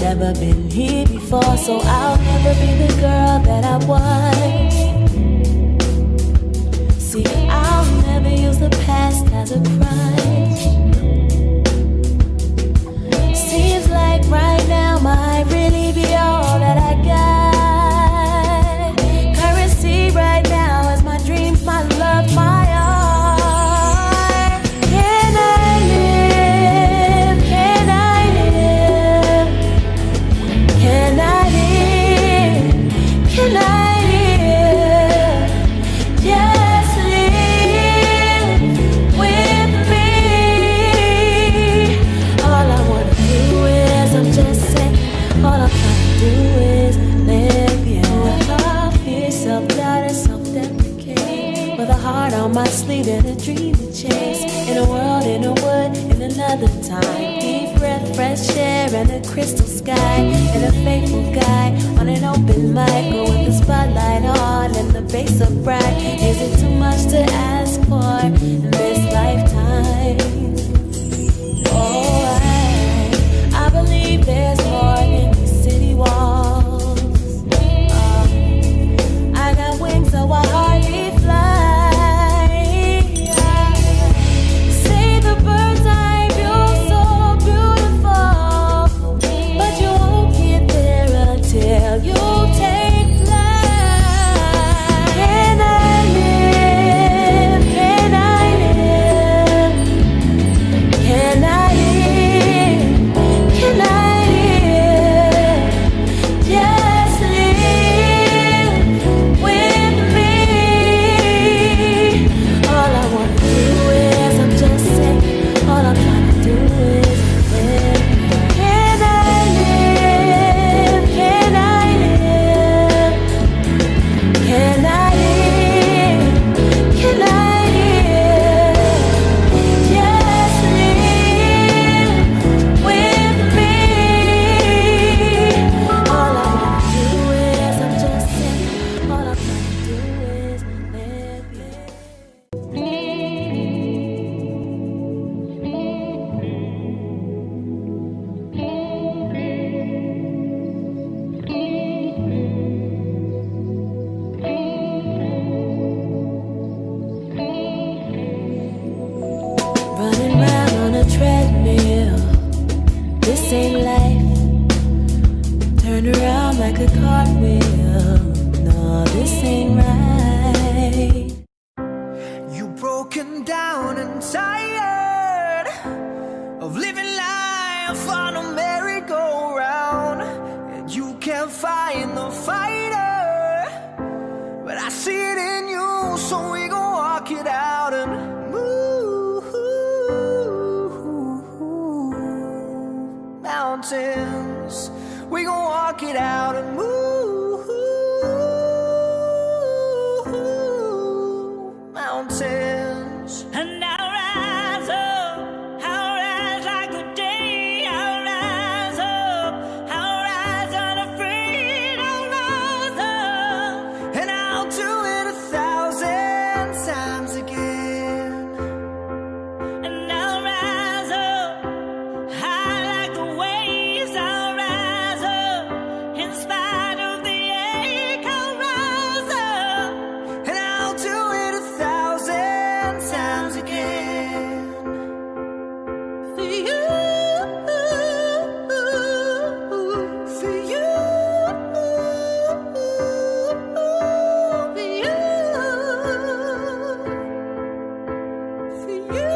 never been here before, so I'll never be the girl that I was. See, I'll never use the past as a crime. Seems like right now might really be all that I got. Currency right now is my dreams, my love, my art. Can I live? Can I live? Can I live? Can I live? Just live with me. All I wanna do is, I'm just saying, all I'm trying to do is live, yeah. Love, fear, self-doubt, and self-deprecate. With a heart on my sleeve and a dream to chase. In a world, in a wood, in another time. Deep breath, fresh air, and a crystal sky. And a faithful guy on an open mic. Or with the spotlight on and the bass so bright. Is it too much to ask for in this lifetime? Oh, I believe there's more than these city walls. I got wings so I hardly fly. Say the bird's eye view so beautiful, but you won't get there until you take flight. Can I live? Can I live? Can I live? Can I live? Just live with me. All I wanna do is, I'm just saying, all I'm trying to do is live. Can I live? Can I live? Can I live? Can I live? Just live with me. All I wanna do is, I'm just saying, all I'm trying to do is live, yeah. Running round on a treadmill, this ain't life. Turn around like a cartwheel, no, this ain't right. You broken down and tired of living life on a merry-go-round, and you can't find the fighter, but I see it in you, so we gon' walk it out and move mountains. We gon' walk it out and move mountains. And I'll rise like the day. I'll rise up, I'll rise unafraid. I'll rise up, And I'll do it 1,000 times again. and I'll rise up high like the waves. I'll rise up in spite of the ache. I'll rise up. And I'll do it 1,000 times again. For you, For you, for you, for you.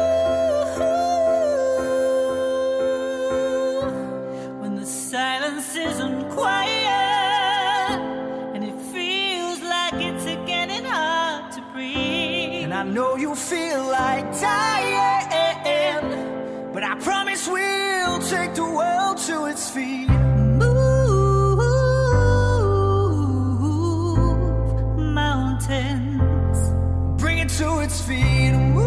when the silence isn't quiet and it feels like it's getting hard to breathe. And I know you feel like dying, but I promise we'll take the world to its feet. Move mountains. Bring it to its feet. Move.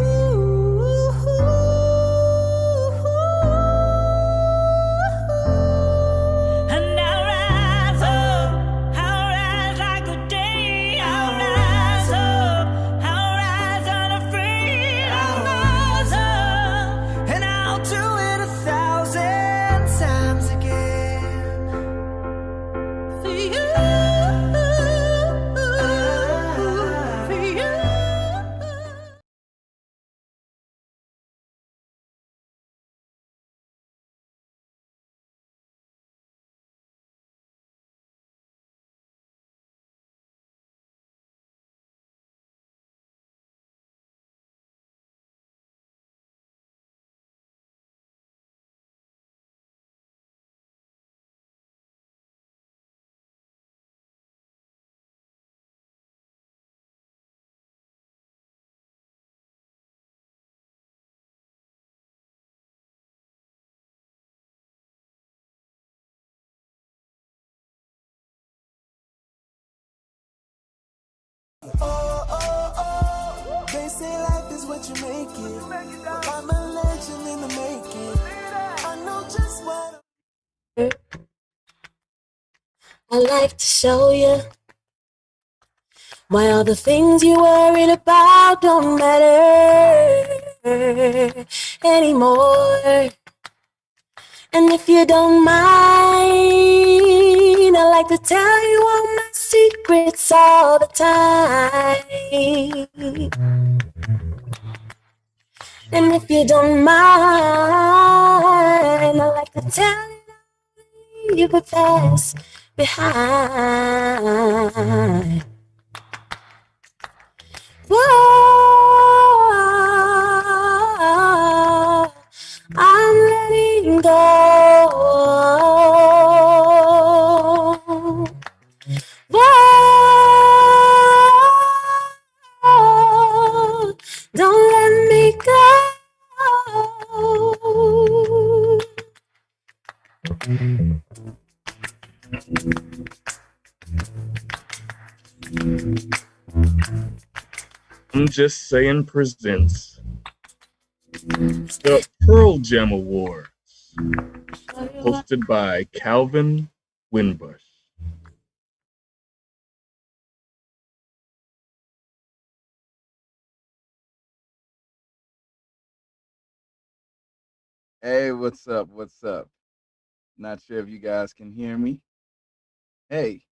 And I'll rise up, I'll rise like the day. I'll rise up, I'll rise unafraid. I'll rise up. And I'll do it 1,000 times again. For you, for you. They say life is what you make it. I'm a legend in the making. I know just what. I like to show you why all the things you worried about don't matter anymore. And if you don't mind, I like to tell you all my secrets all the time. And if you don't mind, I like to tell you could pass behind. Whoa, I'm letting go. Whoa, don't let me go. I'm Just Saying presents the Pearl Jam Awards, hosted by Calvin Winbush. Hey, what's up? What's up? Not sure if you guys can hear me. Hey,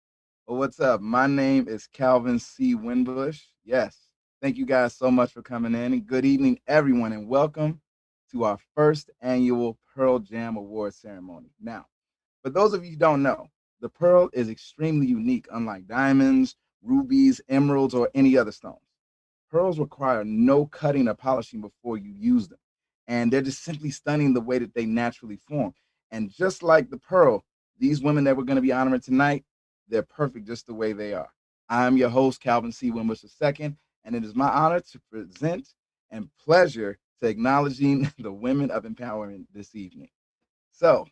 well, what's up? My name is Calvin C. Winbush. Yes, thank you guys so much for coming in. And good evening, everyone, and welcome to our first annual Pearl Jam Award ceremony. Now, for those of you who don't know, the pearl is extremely unique, unlike diamonds, rubies, emeralds, or any other stones. Pearls require no cutting or polishing before you use them, and they're just simply stunning the way that they naturally form. And just like the pearl, these women that we're going to be honoring tonight, they're perfect just the way they are. I'm your host, Calvin C. Wimbush II, and it is my honor to present and pleasure to acknowledging the women of empowerment this evening. So,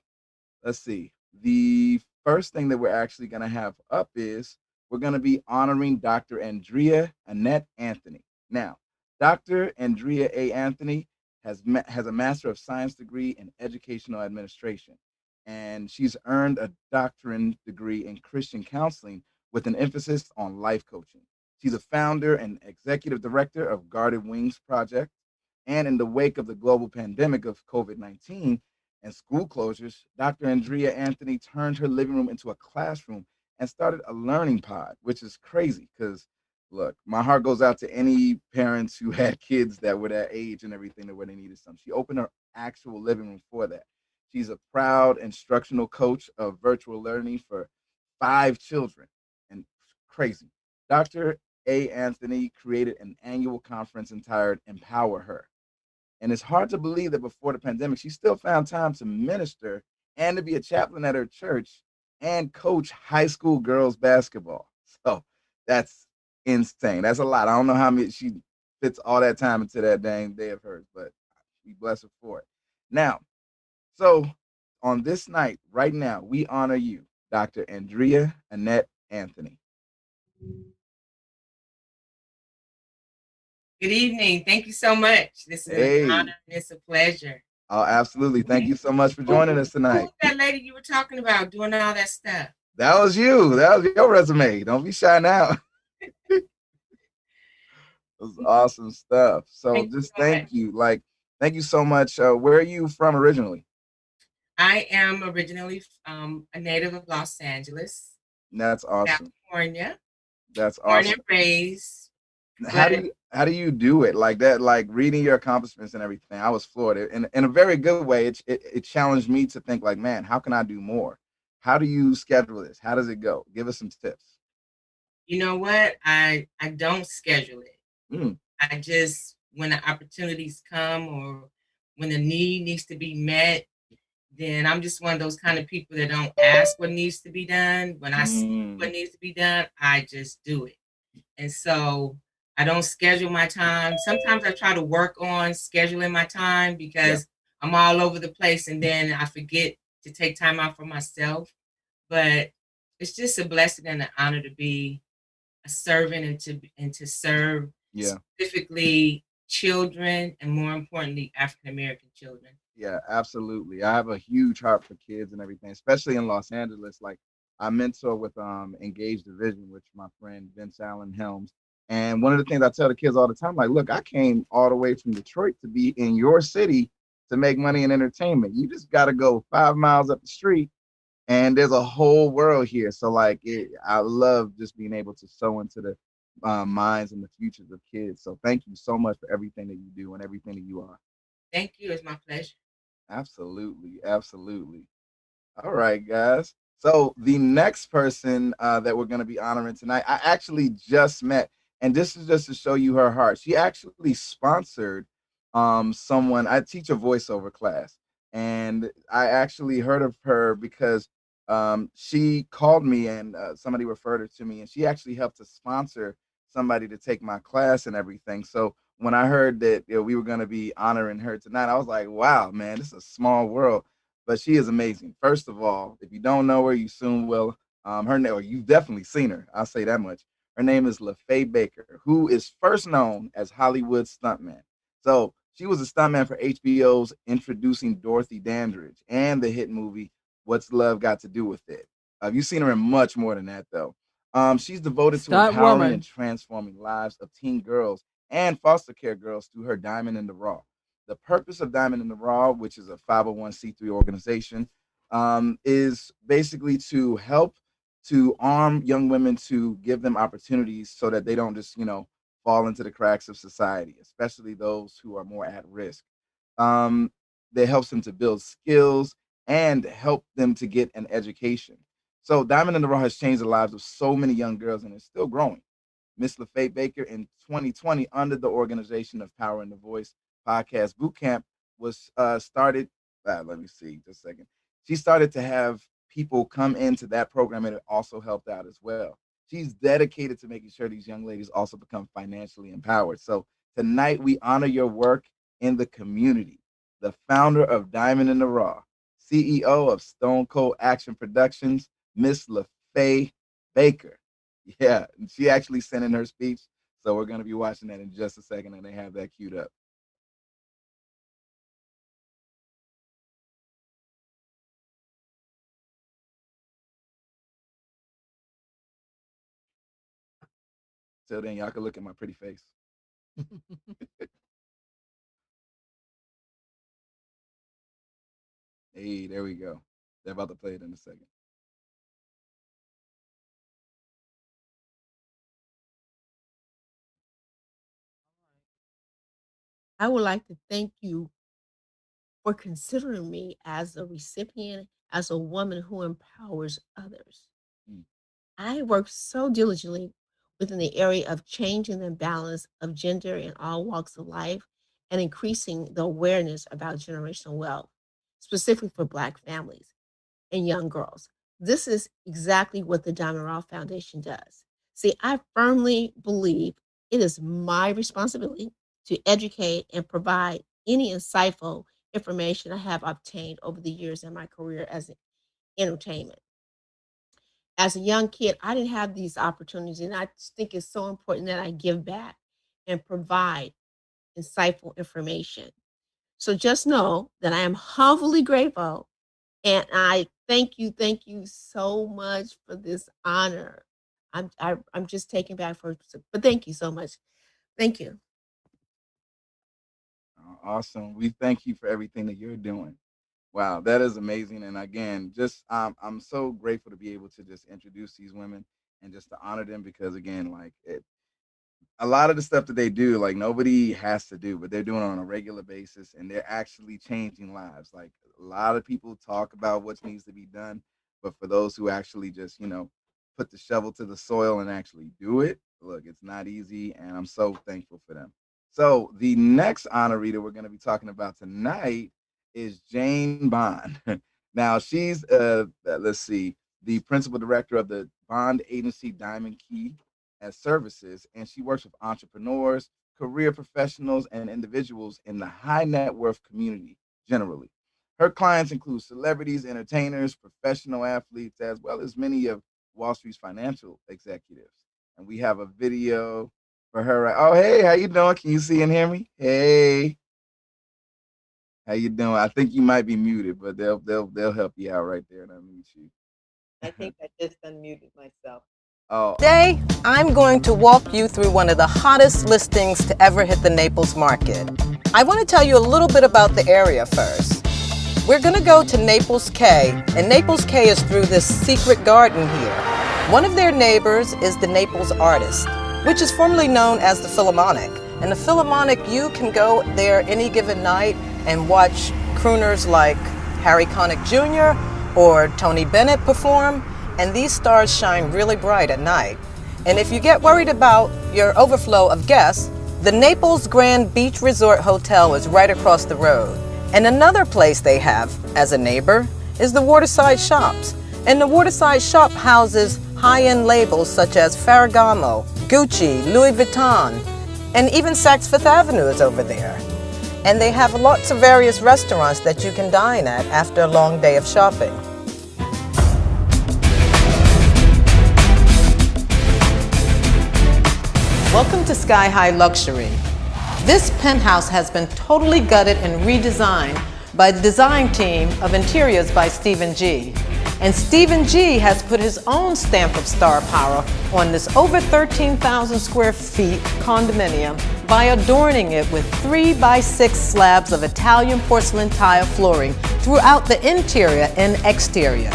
let's see. The first thing that we're actually going to have up is we're going to be honoring Dr. Andrea Annette Anthony. Now, Dr. Andrea A. Anthony has a Master of Science degree in Educational Administration, and she's earned a doctorate degree in Christian counseling with an emphasis on life coaching. She's a founder and executive director of Guarded Wings Project, and in the wake of the global pandemic of COVID-19, and school closures, Dr. Andrea Anthony turned her living room into a classroom and started a learning pod, which is crazy because look, my heart goes out to any parents who had kids that were that age and everything that where they needed some. She opened her actual living room for that. She's a proud instructional coach of virtual learning for 5 children and crazy. Dr. A. Anthony created an annual conference entitled Empower Her, and it's hard to believe that before the pandemic, she still found time to minister and to be a chaplain at her church and coach high school girls basketball. So that's insane. That's a lot. I don't know how many she fits all that time into that dang day of hers, but we bless her for it. Now, so on this night, right now, we honor you, Dr. Andrea Annette Anthony. Good evening. Thank you so much. This is an honor and it's a pleasure. Oh, absolutely. Thank you so much for joining us Who tonight. was that lady you were talking about doing all that stuff? That was you. That was your resume. Don't be shy now. It was awesome stuff. So Thank you just so thank much. you. Like, thank you so much. Where are you from originally? I am originally a native of Los Angeles. That's awesome. California, That's born awesome. and raised. How But do you do it like that? Like reading your accomplishments and everything. I was floored in a very good way. It challenged me to think like, man, how can I do more? How do you schedule this? How does it go? Give us some tips. you know what? I don't schedule it. Mm, I just when the opportunities come or when the need needs to be met, then I'm just one of those kind of people that don't ask what needs to be done. When I see what mm, needs to be done, I just do it. And so I don't schedule my time. Sometimes I try to work on scheduling my time yeah, because I'm all over the place and then I forget to take time out for myself. But it's just a blessing and an honor to be a servant and to serve yeah. specifically children and more importantly African American children. Yeah, absolutely. I have a huge heart for kids and everything, especially in Los Angeles. Like I mentor with Engage Division, which my friend Vince Allen helms. And one of the things I tell the kids all the time, like, look, I came all the way from Detroit to be in your city to make money in entertainment. You just got to go 5 miles up the street, and there's a whole world here. So, like, I love just being able to sow into the minds and the futures of kids. So, thank you so much for everything that you do and everything that you are. Thank you. It's my pleasure. Absolutely, absolutely. All right, guys. So the next person that we're going to be honoring tonight, I actually just met, and this is just to show you her heart. She actually sponsored someone. I teach a voiceover class, and I actually heard of her because she called me and somebody referred her to me, and she actually helped to sponsor somebody to take my class and everything. So when I heard that we were going to be honoring her tonight, I was like, wow, man, this is a small world, but she is amazing. First of all, if you don't know her, you soon will. Her name, or you've definitely seen her. I'll say that much. Her name is LaFay Baker, who is first known as Hollywood stuntman. So she was a stuntman for HBO's Introducing Dorothy Dandridge and the hit movie What's Love Got to Do with It. You've seen her in much more than that, though. She's devoted to Stunt empowering and woman. transforming lives of teen girls and foster care girls through her Diamond in the Raw. The purpose of Diamond in the Raw, which is a 501c3 organization, is basically to help to arm young women to give them opportunities so that they don't just, fall into the cracks of society, especially those who are more at risk. Um, that helps them to build skills and help them to get an education. So Diamond in the Raw has changed the lives of so many young girls and it's still growing. Miss LaFay Baker in 2020 under the organization of Power in the Voice podcast boot camp was started. Let me see, just a second. She started to have people come into that program, and it also helped out as well. She's dedicated to making sure these young ladies also become financially empowered. So tonight we honor your work in the community. The founder of Diamond in the Raw, CEO of Stone Cold Action Productions, Miss LaFay Baker. Yeah, she actually sent in her speech. So we're going to be watching that in just a second, and they have that queued up. Till then, y'all can look at my pretty face. Hey, there we go. They're about to play it in a second. I would like to thank you for considering me as a recipient, as a woman who empowers others. Mm, I work so diligently within the area of changing the balance of gender in all walks of life and increasing the awareness about generational wealth, specifically for Black families and young girls. This is exactly what the Diamond Raw Foundation does. See, I firmly believe it is my responsibility to educate and provide any insightful information I have obtained over the years in my career as entertainment. As a young kid, I didn't have these opportunities, and I just think it's so important that I give back and provide insightful information. So just know that I am humbly grateful and I thank you so much for this honor. I'm just taken back for, but thank you so much. Thank you. awesome. We thank you for everything that you're doing. Wow, that is amazing. And again, just I'm so grateful to be able to just introduce these women and just to honor them because again, like a lot of the stuff that they do, like nobody has to do, but they're doing it on a regular basis and they're actually changing lives. Like a lot of people talk about what needs to be done, but for those who actually just, put the shovel to the soil and actually do it, look, it's not easy. And I'm so thankful for them. So the next honoree that we're going to be talking about tonight is Jane Bond. Now she's, let's see, the principal director of the bond agency Diamond Key as services, and she works with entrepreneurs, career professionals, and individuals in the high net worth community generally. Her clients include celebrities, entertainers, professional athletes, as well as many of Wall Street's financial executives. And we have a video for her. Oh, hey, how you doing? Can you see and hear me? Hey, how you doing? I think you might be muted, but they'll help you out right there and unmute you. I think I just unmuted myself. Oh, Today, I'm going to walk you through one of the hottest listings to ever hit the Naples market. I want to tell you a little bit about the area first. We're going to go to Naples Cay, and Naples Cay is through this secret garden here. One of their neighbors is the Naples Artist, which is formerly known as the Philharmonic. And the Philharmonic, you can go there any given night and watch crooners like Harry Connick Jr. or Tony Bennett perform, and these stars shine really bright at night. And if you get worried about your overflow of guests, the Naples Grand Beach Resort Hotel is right across the road. And another place they have as a neighbor is the Waterside Shops. And the Waterside Shop houses high-end labels such as Ferragamo, Gucci, Louis Vuitton, and even Saks Fifth Avenue is over there. And they have lots of various restaurants that you can dine at after a long day of shopping. Welcome to Sky High Luxury. This penthouse has been totally gutted and redesigned by the design team of Interiors by Stephen G. And Stephen G has put his own stamp of star power on this over 13,000 square feet condominium by adorning it with 3x6 slabs of Italian porcelain tile flooring throughout the interior and exterior.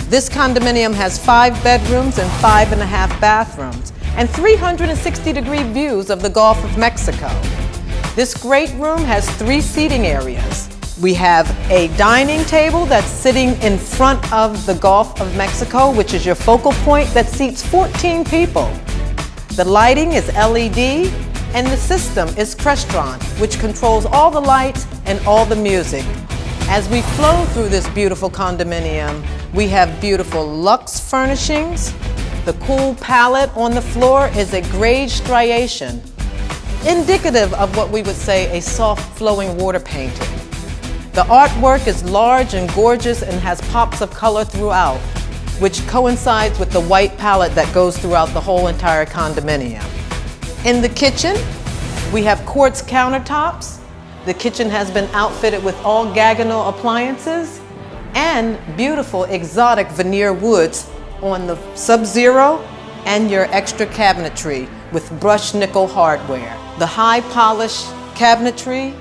This condominium has 5 bedrooms and 5.5 bathrooms and 360-degree views of the Gulf of Mexico. This great room has 3 seating areas. We have a dining table that's sitting in front of the Gulf of Mexico, which is your focal point that seats 14 people. The lighting is LED, and the system is Crestron, which controls all the lights and all the music. As we flow through this beautiful condominium, we have beautiful luxe furnishings. The cool palette on the floor is a gray striation, indicative of what we would say a soft flowing water painting. The artwork is large and gorgeous and has pops of color throughout, which coincides with the white palette that goes throughout the whole entire condominium. In the kitchen, we have quartz countertops. The kitchen has been outfitted with all Gaggenau appliances and beautiful exotic veneer woods on the Sub-Zero and your extra cabinetry with brushed nickel hardware. The high polished cabinetry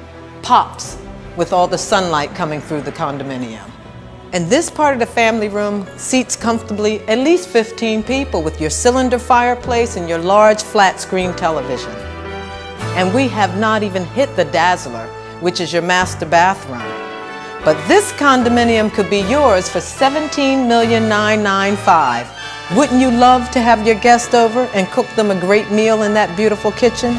pops with all the sunlight coming through the condominium. And this part of the family room seats comfortably at least 15 people with your cylinder fireplace and your large flat screen television. And we have not even hit the Dazzler, which is your master bathroom. But this condominium could be yours for $17,995,000. Wouldn't you love to have your guest over and cook them a great meal in that beautiful kitchen?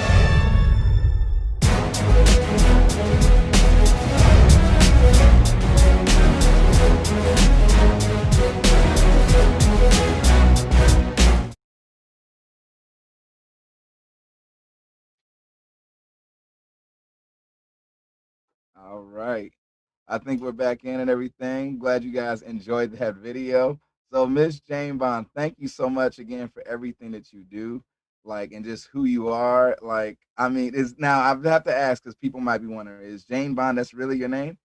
all right. I think we're back in and everything. Glad you guys enjoyed that video. So, Miss Jane Bond, thank you so much again for everything that you do, like, and just who you are. Like, I mean, is now I have to ask because people might be wondering: is Jane Bond that's really your name?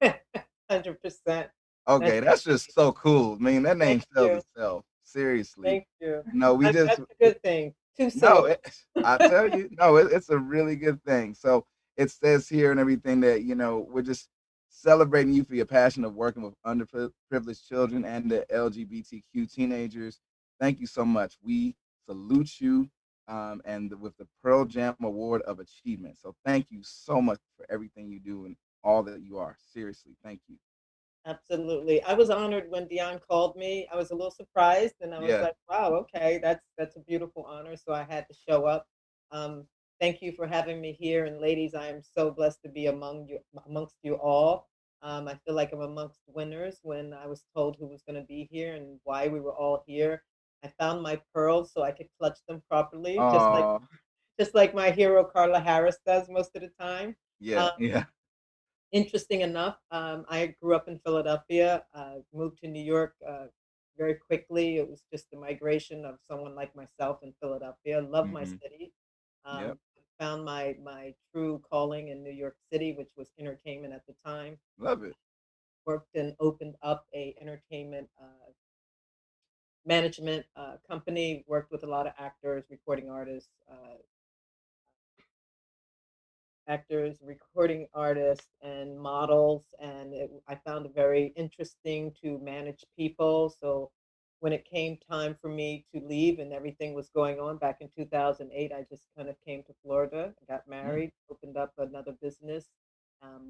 100%. Okay, that's just so cool. I mean, that name Thank sells you. itself. Seriously. Thank you. No, we just That's a good thing. Two no. syllables. I tell you, no, it's a really good thing. So it says here and everything that we're just celebrating you for your passion of working with underprivileged children and the LGBTQ teenagers. Thank you so much. We salute you and with the Pearl Jam Award of Achievement. So thank you so much for everything you do and all that you are. Seriously, thank you. Absolutely. I was honored when Dion called me. I was a little surprised and I was Yeah. like, wow, okay, that's a beautiful honor. So I had to show up. Um, Thank you for having me here. And ladies, I am so blessed to be amongst you all. I feel like I'm amongst winners when I was told who was going to be here and why we were all here. I found my pearls so I could clutch them properly, Oh, just like my hero Carla Harris does most of the time. yeah, Um, yeah, Interesting enough, I grew up in Philadelphia, moved to New York very quickly. It was just the migration of someone like myself in Philadelphia. Love my hmm, city. yep, Found my true calling in New York City, which was entertainment at the time. love it. Worked and opened up a entertainment management company. Worked with a lot of actors, recording artists, recording artists, and models. And I found it very interesting to manage people. So when it came time for me to leave and everything was going on back in 2008, I just kind of came to Florida, got Mm, married, opened up another business,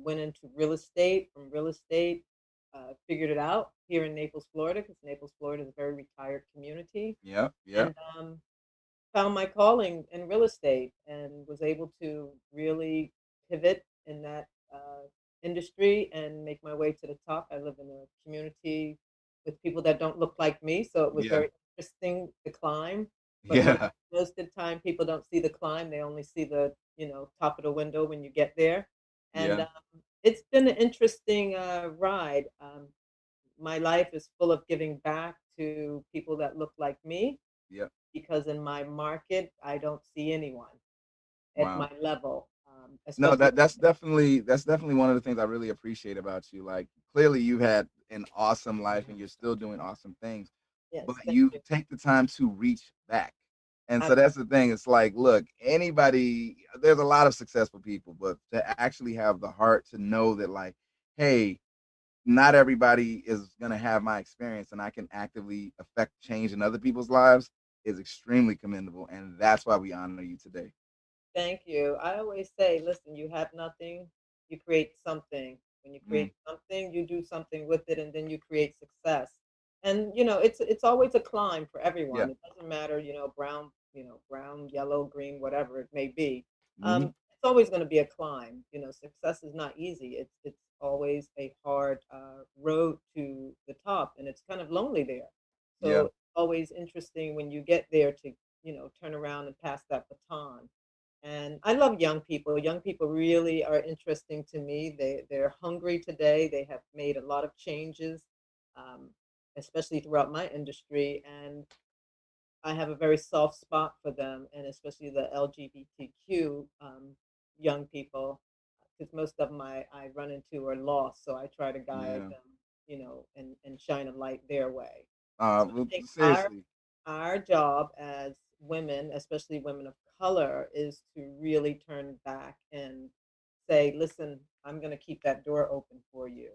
went into real estate. From real estate, figured it out here in Naples, Florida, because Naples, Florida is a very retired community. yep, yep, And found my calling in real estate and was able to really pivot in that industry and make my way to the top. I live in a community with people that don't look like me, so it was yeah, very interesting to climb. But yeah, most of the time, people don't see the climb; they only see the top of the window when you get there. And yeah, it's been an interesting ride. My life is full of giving back to people that look like me yep. because in my market, I don't see anyone at Wow. my level, No, especially that's definitely one of the things I really appreciate about you. Like clearly you've had an awesome life and you're still doing awesome things, but yes, thank you you. take the time to reach back. And so Absolutely. that's the thing. It's like, look, anybody, there's a lot of successful people, but to actually have the heart to know that, like, hey, not everybody is going to have my experience and I can actively affect change in other people's lives is extremely commendable. And that's why we honor you today. Thank you. I always say, listen, you have nothing, you create something. When you Mm, create something, you do something with it, and then you create success. And it's always a climb for yeah. everyone. It doesn't matter, brown, brown, yellow, green, whatever it may be. Hmm. It's always going to be a climb. Success is not easy. It's always a hard road to the top, and it's kind of lonely there. So Yeah. it's always interesting when you get there to turn around and pass that baton. And I love young people. Young people really are interesting to me. They're hungry today. They have made a lot of changes, um, especially throughout my industry. And I have a very soft spot for them, and especially the LGBTQ young people, because most of them I run into are lost. So I try to guide Yeah. them, and shine a light their way. So I Well, think seriously. our job as women, especially women of color, is to really turn back and say, "Listen, I'm going to keep that door open for you,"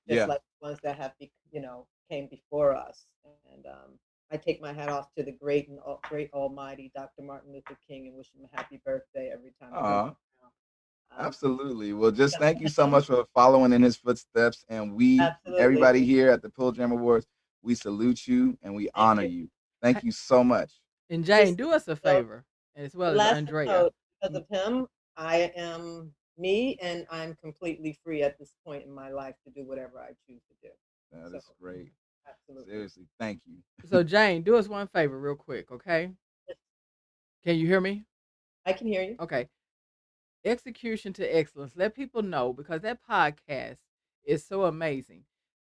just Yeah. like the ones that have, came before us. And I take my hat off to the great and great Almighty Dr. Martin Luther King and wish him a happy birthday every time I come Aw, around. absolutely. Well, just thank you so much for following in his footsteps. And we, Absolutely, everybody here at the Pearl Jam Awards, we salute you and we thank honor you. you. Thank you so much. And Jane, Just do us a so favor, as well as last Andrea. note, because Mm, of him, I am me, and I'm completely free at this point in my life to do whatever I choose to do. That So, is great. absolutely. Seriously, thank you. So, Jane, do us one favor, real quick, okay? Yes, Can you hear me? I can hear you. Okay. Execution to excellence. Let people know because that podcast is so amazing.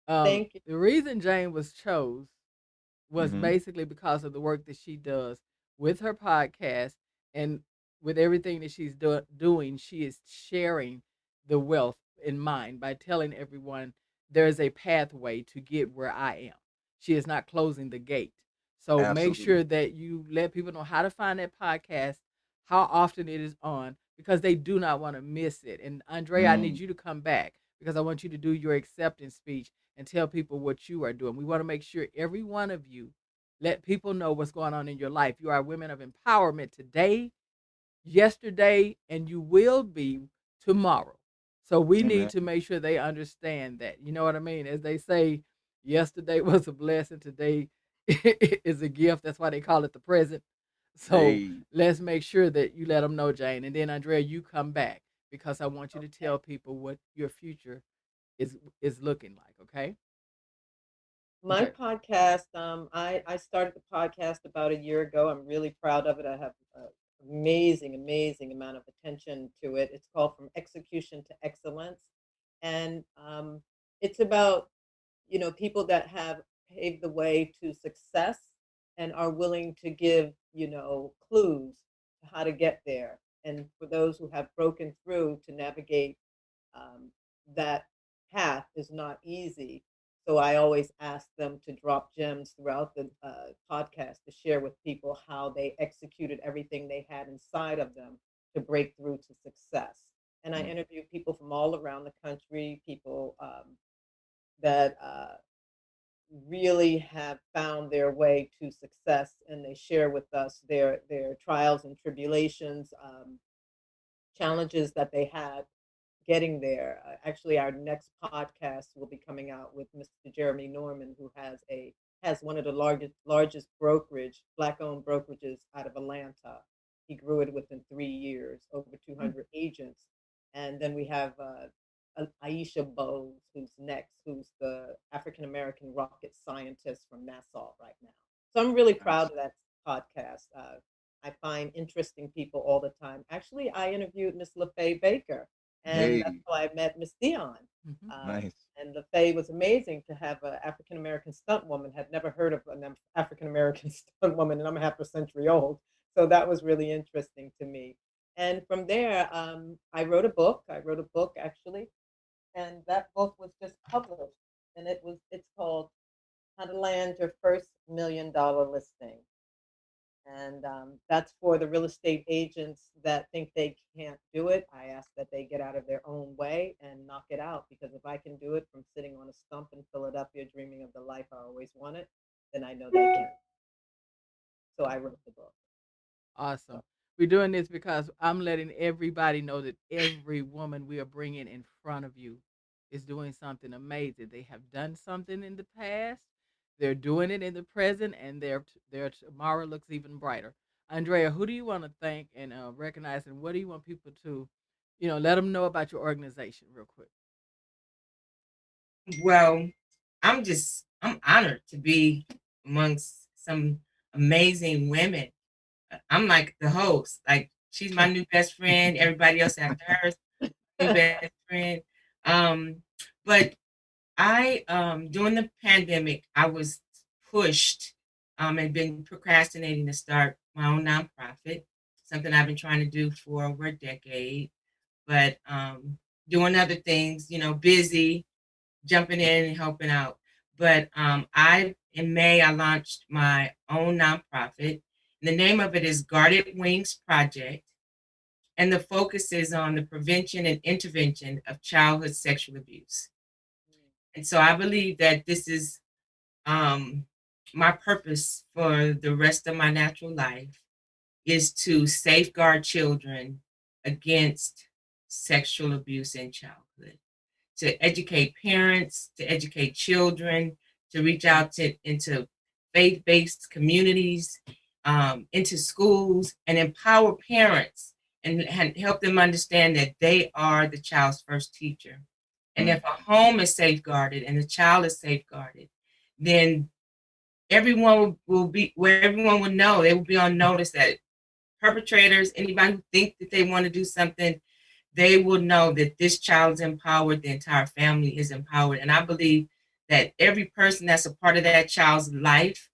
Thank you. The reason Jane was chose was Hmm. basically because of the work that she does with her podcast and with everything that she's doing. She is sharing the wealth in mind by telling everyone there is a pathway to get where I am. She is not closing the gate. So make Absolutely. sure that you let people know how to find that podcast, how often it is on, because they do not want to miss it. And Andrea, I need Mm, you to come back because I want you to do your acceptance speech and tell people what you are doing. We want to make sure every one of you let people know what's going on in your life. You are women of empowerment today, yesterday, and you will be tomorrow. So we Amen. need to make sure they understand that. You know what I mean? As they say, yesterday was a blessing, today is a gift. That's why they call it the present. So Hey, let's make sure that you let them know, Jane. And then Andrea, you come back because I want you to tell people what your future is looking like. Okay. My Okay. podcast, I started the podcast about a year ago. I'm really proud of it. I have an amazing amount of attention to it. It's called From Execution to Excellence. And it's about, people that have paved the way to success and are willing to give, clues to how to get there. And for those who have broken through to navigate um, that path is not easy. So I always ask them to drop gems throughout the podcast to share with people how they executed everything they had inside of them to break through to success. And I mm, interview people from all around the country, people that really have found their way to success, and they share with us their trials and tribulations, challenges that they had getting there. Actually, our next podcast will be coming out with Mr. Jeremy Norman, who has one of the largest black-owned brokerages out of Atlanta. He grew it within 3 years, over Mm. 200 agents. And then we have Aisha Bowes, who's next, who's the African American rocket scientist from NASA right now. So I'm really proud nice. of that podcast. I find interesting people all the time. Actually, I interviewed Miss LaFay Baker, and that's Hey, how I met Miss Dion. Mhm. nice. And LaFay was amazing to have an African American stunt woman. Had never heard of an African American stunt woman, and I'm half a century old. So that was really interesting to me. And from there, I wrote a book. I wrote a book actually, and that book was just published. And it's called How to Land Your First $1 Million Listing. And that's for the real estate agents that think they can't do it. I ask that they get out of their own way and knock it out, because if I can do it from sitting on a stump in Philadelphia dreaming of the life I always wanted, then I know they can. So I wrote the book. Awesome. We're doing this because I'm letting everybody know that every woman we are bringing in front of you is doing something amazing. They have done something in the past, they're doing it in the present, and their tomorrow looks even brighter. Andrea, who do you want to thank and recognize, and what do you want people to, let them know about your organization real quick? Well, I'm honored to be amongst some amazing women. I'm like the host. Like she's my new best friend. Everybody else after her is my new best friend. Um, but I during the pandemic, I was pushed and been procrastinating to start my own nonprofit, something I've been trying to do for over a decade, but doing other things, busy, jumping in and helping out. But I in May I launched my own nonprofit. And the name of it is Guarded Wings Project, and the focus is on the prevention and intervention of childhood sexual abuse. And so I believe that this is um, my purpose for the rest of my natural life is to safeguard children against sexual abuse in childhood, to educate parents, to educate children, to reach out into faith-based communities, into schools, and empower parents and help them understand that they are the child's first teacher. And Mm, if a home is safeguarded and the child is safeguarded, then everyone will be where everyone will know. They will be on notice that perpetrators, anybody who think that they want to do something, they will know that this child is empowered, the entire family is empowered. And I believe that every person that's a part of that child's life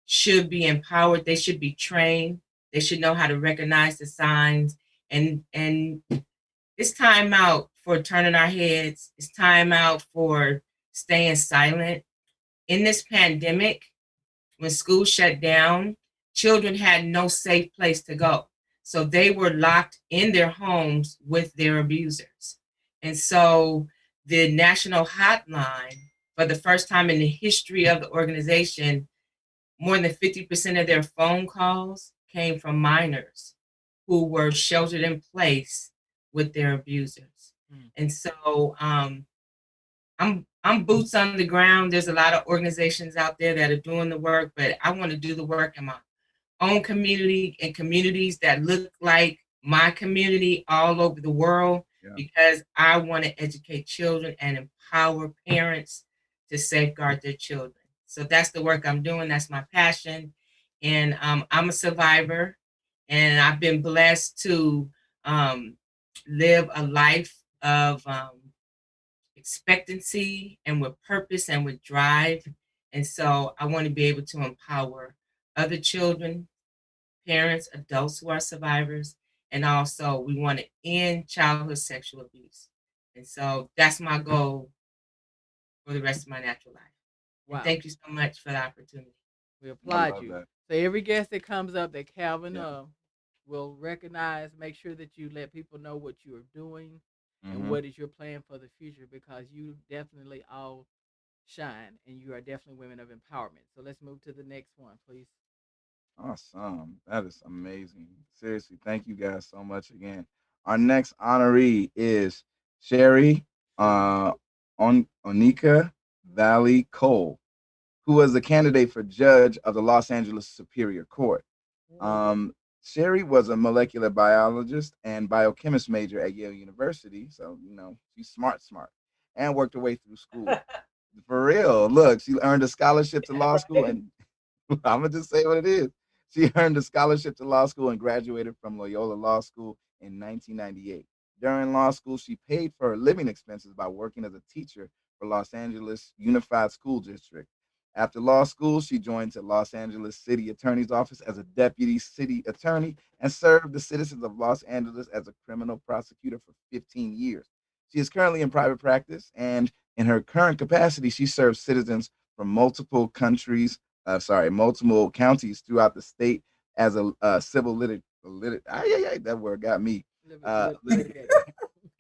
should be empowered. They should be trained. They should know how to recognize the signs. And it's time out for turning our heads. It's time out for staying silent. In this pandemic, when school shut down, children had no safe place to go. So they were locked in their homes with their abusers. And so the national hotline, for the first time in the history of the organization, more than 50% of their phone calls came from minors who were sheltered in place with their abusers. And so I'm boots on the ground. There's a lot of organizations out there that are doing the work, but I want to do the work in my own community and communities that look like my community all over the world, because I want to educate children and empower parents to safeguard their children. So that's the work I'm doing. That's my passion. And I'm a survivor, and I've been blessed to live a life of expectancy and with purpose and with drive. And so I want to be able to empower other children, parents, adults who are survivors, and also we want to end childhood sexual abuse. And so that's my goal for the rest of my natural life. Wow. And thank you so much for the opportunity. We applaud love you. that. So every guest that comes up that Calvin Yeah. will recognize, make sure that you let people know what you are doing and Mhm. what is your plan for the future, because you definitely all shine and you are definitely women of empowerment. So let's move to the next one, please. Awesome. That is amazing. Seriously, thank you guys so much again. Our next honoree is Sherry Onika Valley Cole, who was a candidate for judge of the Los Angeles Superior Court. Sherry was a molecular biologist and biochemist major at Yale University, so she's smart, and worked her way through school. For real, look, she earned a scholarship to law school, and I'm gonna just say what it is. She earned a scholarship to law school and graduated from Loyola Law School in 1998. During law school, she paid for her living expenses by working as a teacher for Los Angeles Unified School District. After law school, she joined the Los Angeles City Attorney's Office as a deputy city attorney and served the citizens of Los Angeles as a criminal prosecutor for 15 years. She is currently in private practice, and in her current capacity, she serves citizens from multiple counties throughout the state as a civil that word got me. Litigator.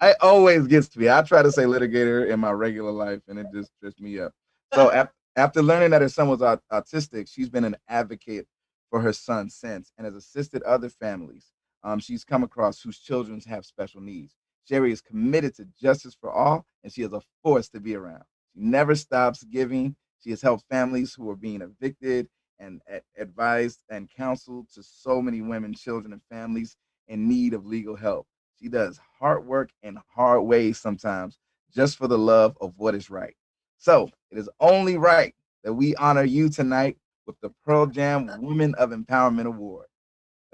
It always gets to me. I try to say litigator in my regular life, and it just trips me up. So after learning that her son was autistic, she's been an advocate for her son since, and has assisted other families she's come across whose children have special needs. Sherry is committed to justice for all, and she is a force to be around. She never stops giving. She has helped families who are being evicted and advised and counseled to so many women, children, and families in need of legal help. She does hard work in hard ways sometimes just for the love of what is right. So it is only right that we honor you tonight with the Pearl Jam Women of Empowerment Award.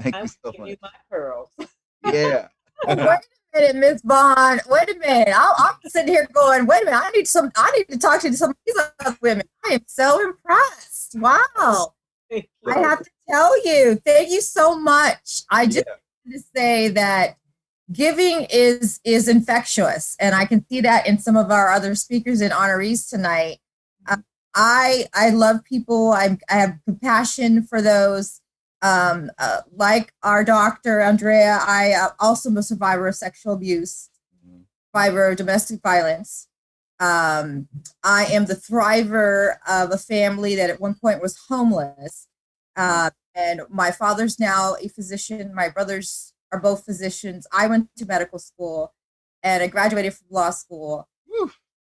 Thank you so much. My pearls. Yeah. Wait a minute, Miss Bond. Wait a minute. I'm sitting here going, wait a minute. I need to talk to some of these other women. I am so impressed. Wow. I have to tell you, thank you so much. I just wanted to say that giving is infectious, and I can see that in some of our other speakers and honorees tonight. I love people. I have compassion for those. Like our doctor Andrea, I also am a survivor of sexual abuse, survivor of domestic violence. I am the thriver of a family that at one point was homeless. And my father's now a physician. My brothers are both physicians. I went to medical school and I graduated from law school.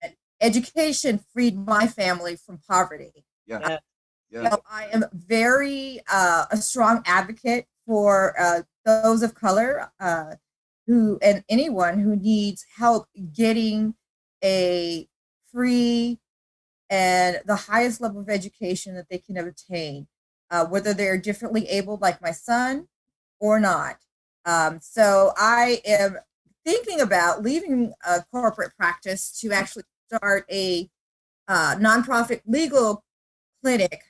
And education freed my family from poverty. Yeah. So I am very a strong advocate for those of color who and anyone who needs help getting a free and the highest level of education that they can obtain, whether they're differently abled like my son or not. So I am thinking about leaving corporate practice to actually start a nonprofit legal clinic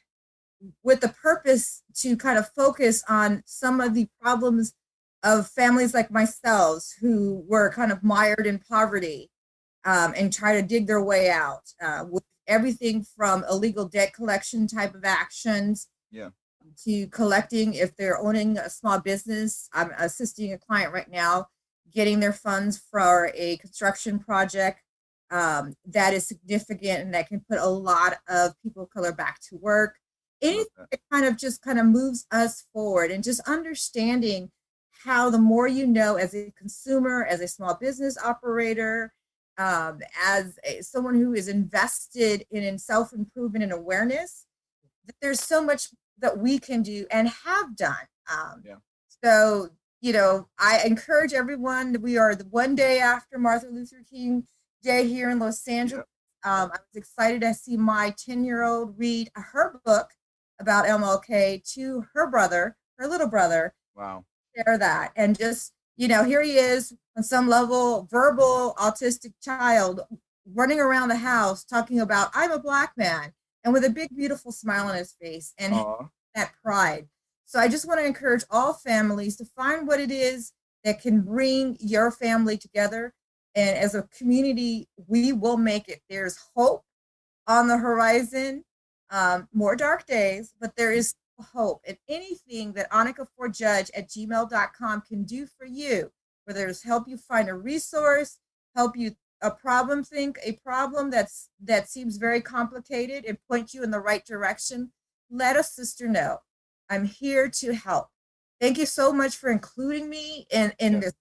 with the purpose to kind of focus on some of the problems of families like myself who were kind of mired in poverty and try to dig their way out with everything from illegal debt collection type of actions to collecting if they're owning a small business. I'm assisting a client right now getting their funds for a construction project that is significant and that can put a lot of people of color back to work. Anything that kind of moves us forward, and just understanding how the more you know as a consumer, as a small business operator, someone who is invested in self-improvement and awareness, that there's so much that we can do and have done. So, I encourage everyone. We are the one day after Martin Luther King Day here in Los Angeles. I was excited to see my 10-year-old read her book about MLK to her brother, her little brother. Wow. Share that. And just, here he is on some level, verbal autistic child running around the house talking about, I'm a Black man, and with a big, beautiful smile on his face and that pride. So I just want to encourage all families to find what it is that can bring your family together. And as a community, we will make it. There's hope on the horizon, more dark days, but there is hope. And anything that Annika4Judge@gmail.com can do for you, whether it's help you find a resource, help you a problem that seems very complicated, and point you in the right direction, let a sister know. I'm here to help. Thank you so much for including me in this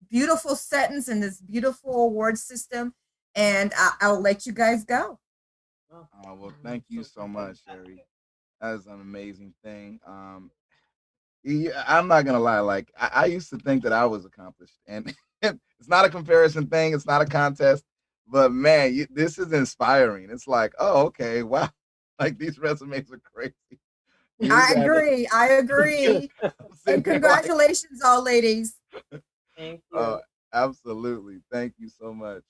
beautiful sentence and this beautiful award system. And I'll let you guys go. Well, thank you so much, Sherry. That is an amazing thing. I'm not gonna lie. Like I used to think that I was accomplished, and it's not a comparison thing. It's not a contest. But man, this is inspiring. It's like, oh, okay, wow. Like these resumes are crazy. I agree. And congratulations, all ladies. Thank you. Absolutely. Thank you so much.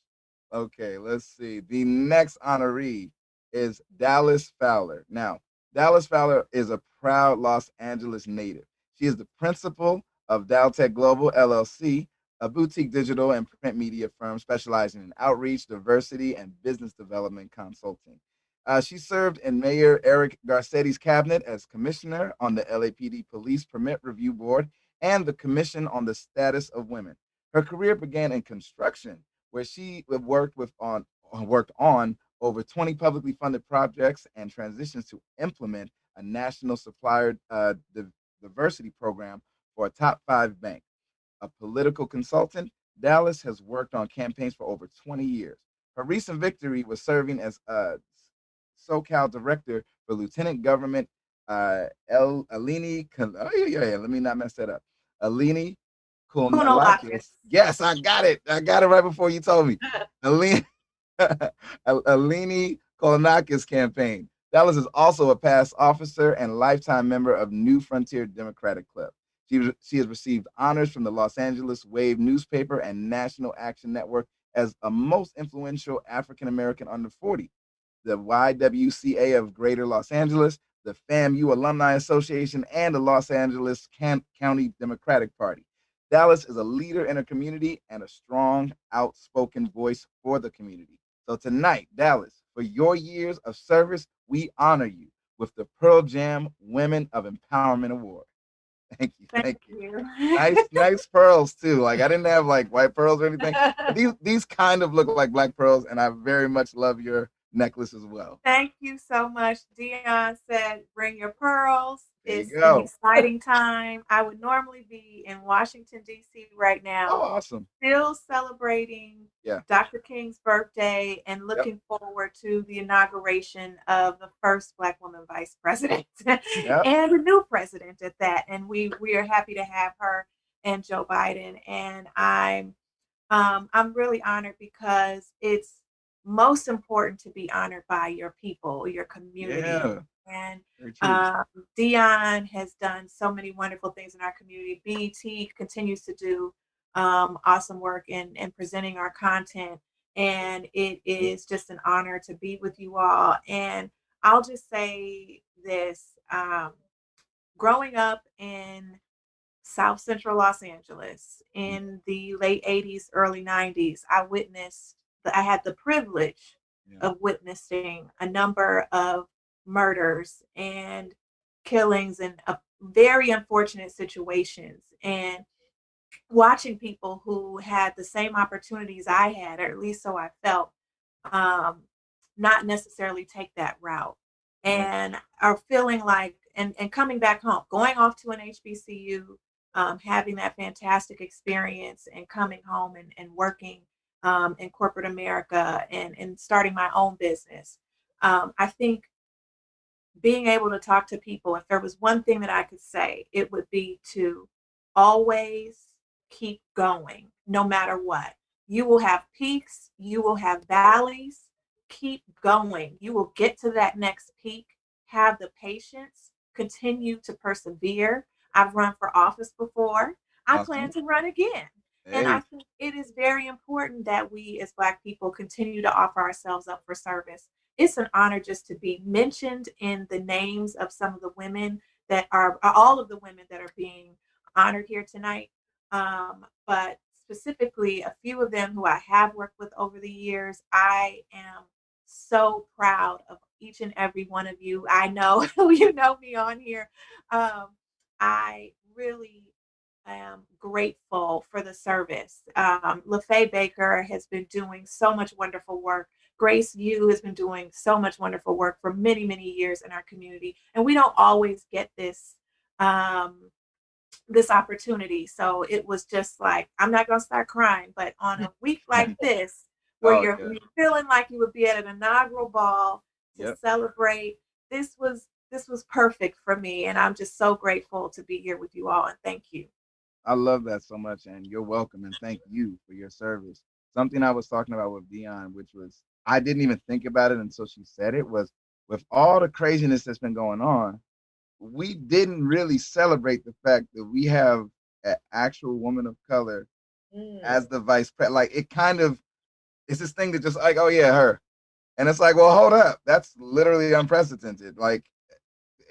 Okay, let's see. The next honoree is Dallas Fowler. Now, Dallas Fowler is a proud Los Angeles native. She is the principal of Daltech Global LLC, a boutique digital and print media firm specializing in outreach, diversity, and business development consulting. She served in Mayor Eric Garcetti's cabinet as commissioner on the LAPD Police Permit Review Board and the Commission on the Status of Women. Her career began in construction, where she worked on over 20 publicly funded projects and transitions to implement a national supplier diversity program for a top 5 bank. A political consultant, Dallas has worked on campaigns for over 20 years. Her recent victory was serving as SoCal director for Lieutenant Government Alini. Let me not mess that up. Alini Kounalakis. Yes, I got it. I got it right before you told me. Alini Kounalakis campaign. Dallas is also a past officer and lifetime member of New Frontier Democratic Club. She has received honors from the Los Angeles Wave newspaper and National Action Network as a most influential African American under 40. The YWCA of Greater Los Angeles, the FAMU Alumni Association, and the Los Angeles County Democratic Party. Dallas is a leader in her community and a strong, outspoken voice for the community. So tonight, Dallas, for your years of service, we honor you with the Pearl Jam Women of Empowerment Award. Thank you. Nice pearls too. Like I didn't have like white pearls or anything. These kind of look like black pearls, and I very much love your necklace as well. Thank you so much. Dion said, bring your pearls. It's go. an exciting time. I would normally be in Washington, D.C. right now. Oh, awesome. Still celebrating Dr. King's birthday and looking forward to the inauguration of the first Black woman vice president and a new president at that. And we are happy to have her and Joe Biden. And I'm really honored because it's most important to be honored by your people, your community. Yeah. And Dion has done so many wonderful things in our community. BET continues to do awesome work in presenting our content. And it is just an honor to be with you all. And I'll just say this, growing up in South Central Los Angeles in the late 80s, early 90s, I had the privilege of witnessing a number of murders and killings and very unfortunate situations, and watching people who had the same opportunities I had, or at least so I felt, not necessarily take that route and are feeling like and coming back home, going off to an HBCU, having that fantastic experience and coming home and working in corporate America and starting my own business. I think being able to talk to people, if there was one thing that I could say, it would be to always keep going no matter what. You will have peaks, you will have valleys. Keep going. You will get to that next peak. Have the patience, continue to persevere. I've run for office before. I plan to run again. And I think it is very important that we as Black people continue to offer ourselves up for service. It's an honor just to be mentioned in the names of some of the women that are all of the women that are being honored here tonight. But specifically, a few of them who I have worked with over the years, I am so proud of each and every one of you. I know you know me on here. I really am grateful for the service. LaFay Baker has been doing so much wonderful work. Grace Yu has been doing so much wonderful work for many, many years in our community. And we don't always get this opportunity. So it was just like, I'm not going to start crying, but on a week like this, where you're feeling like you would be at an inaugural ball to celebrate, this was perfect for me. And I'm just so grateful to be here with you all. And thank you. I love that so much, and you're welcome, and thank you for your service. Something I was talking about with Dion, which was I didn't even think about it until she said it, was with all the craziness that's been going on, we didn't really celebrate the fact that we have an actual woman of color as the vice president. Like it kind of it's this thing that just like, oh yeah, her. And it's like, well, hold up. That's literally unprecedented. Like,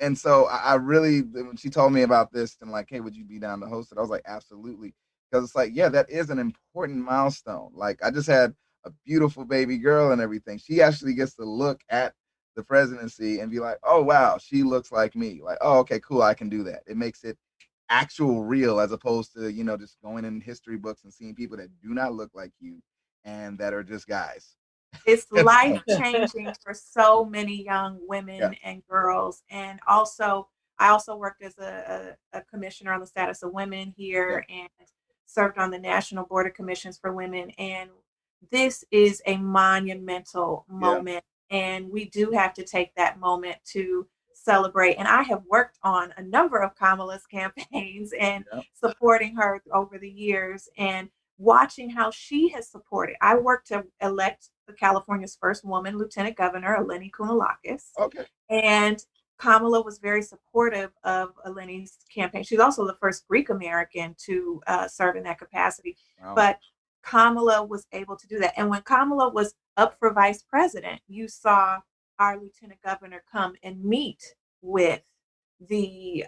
and so I really, when she told me about this and like, hey, would you be down to host it? I was like, absolutely. Because it's like, yeah, that is an important milestone. Like, I just had a beautiful baby girl and everything. She actually gets to look at the presidency and be like, oh, wow, she looks like me. Like, oh, okay, cool, I can do that. It makes it actual real as opposed to, you know, just going in history books and seeing people that do not look like you and that are just guys. It's life changing for so many young women and girls. And also, I also worked as a commissioner on the status of women here and served on the National Board of Commissions for Women. And this is a monumental moment. And we do have to take that moment to celebrate. And I have worked on a number of Kamala's campaigns and supporting her over the years. And watching how she has supported. I worked to elect California's first woman lieutenant governor, Eleni Kounalakis. Okay. And Kamala was very supportive of Eleni's campaign. She's also the first Greek American to serve in that capacity. Wow. But Kamala was able to do that. And when Kamala was up for vice president, you saw our lieutenant governor come and meet with the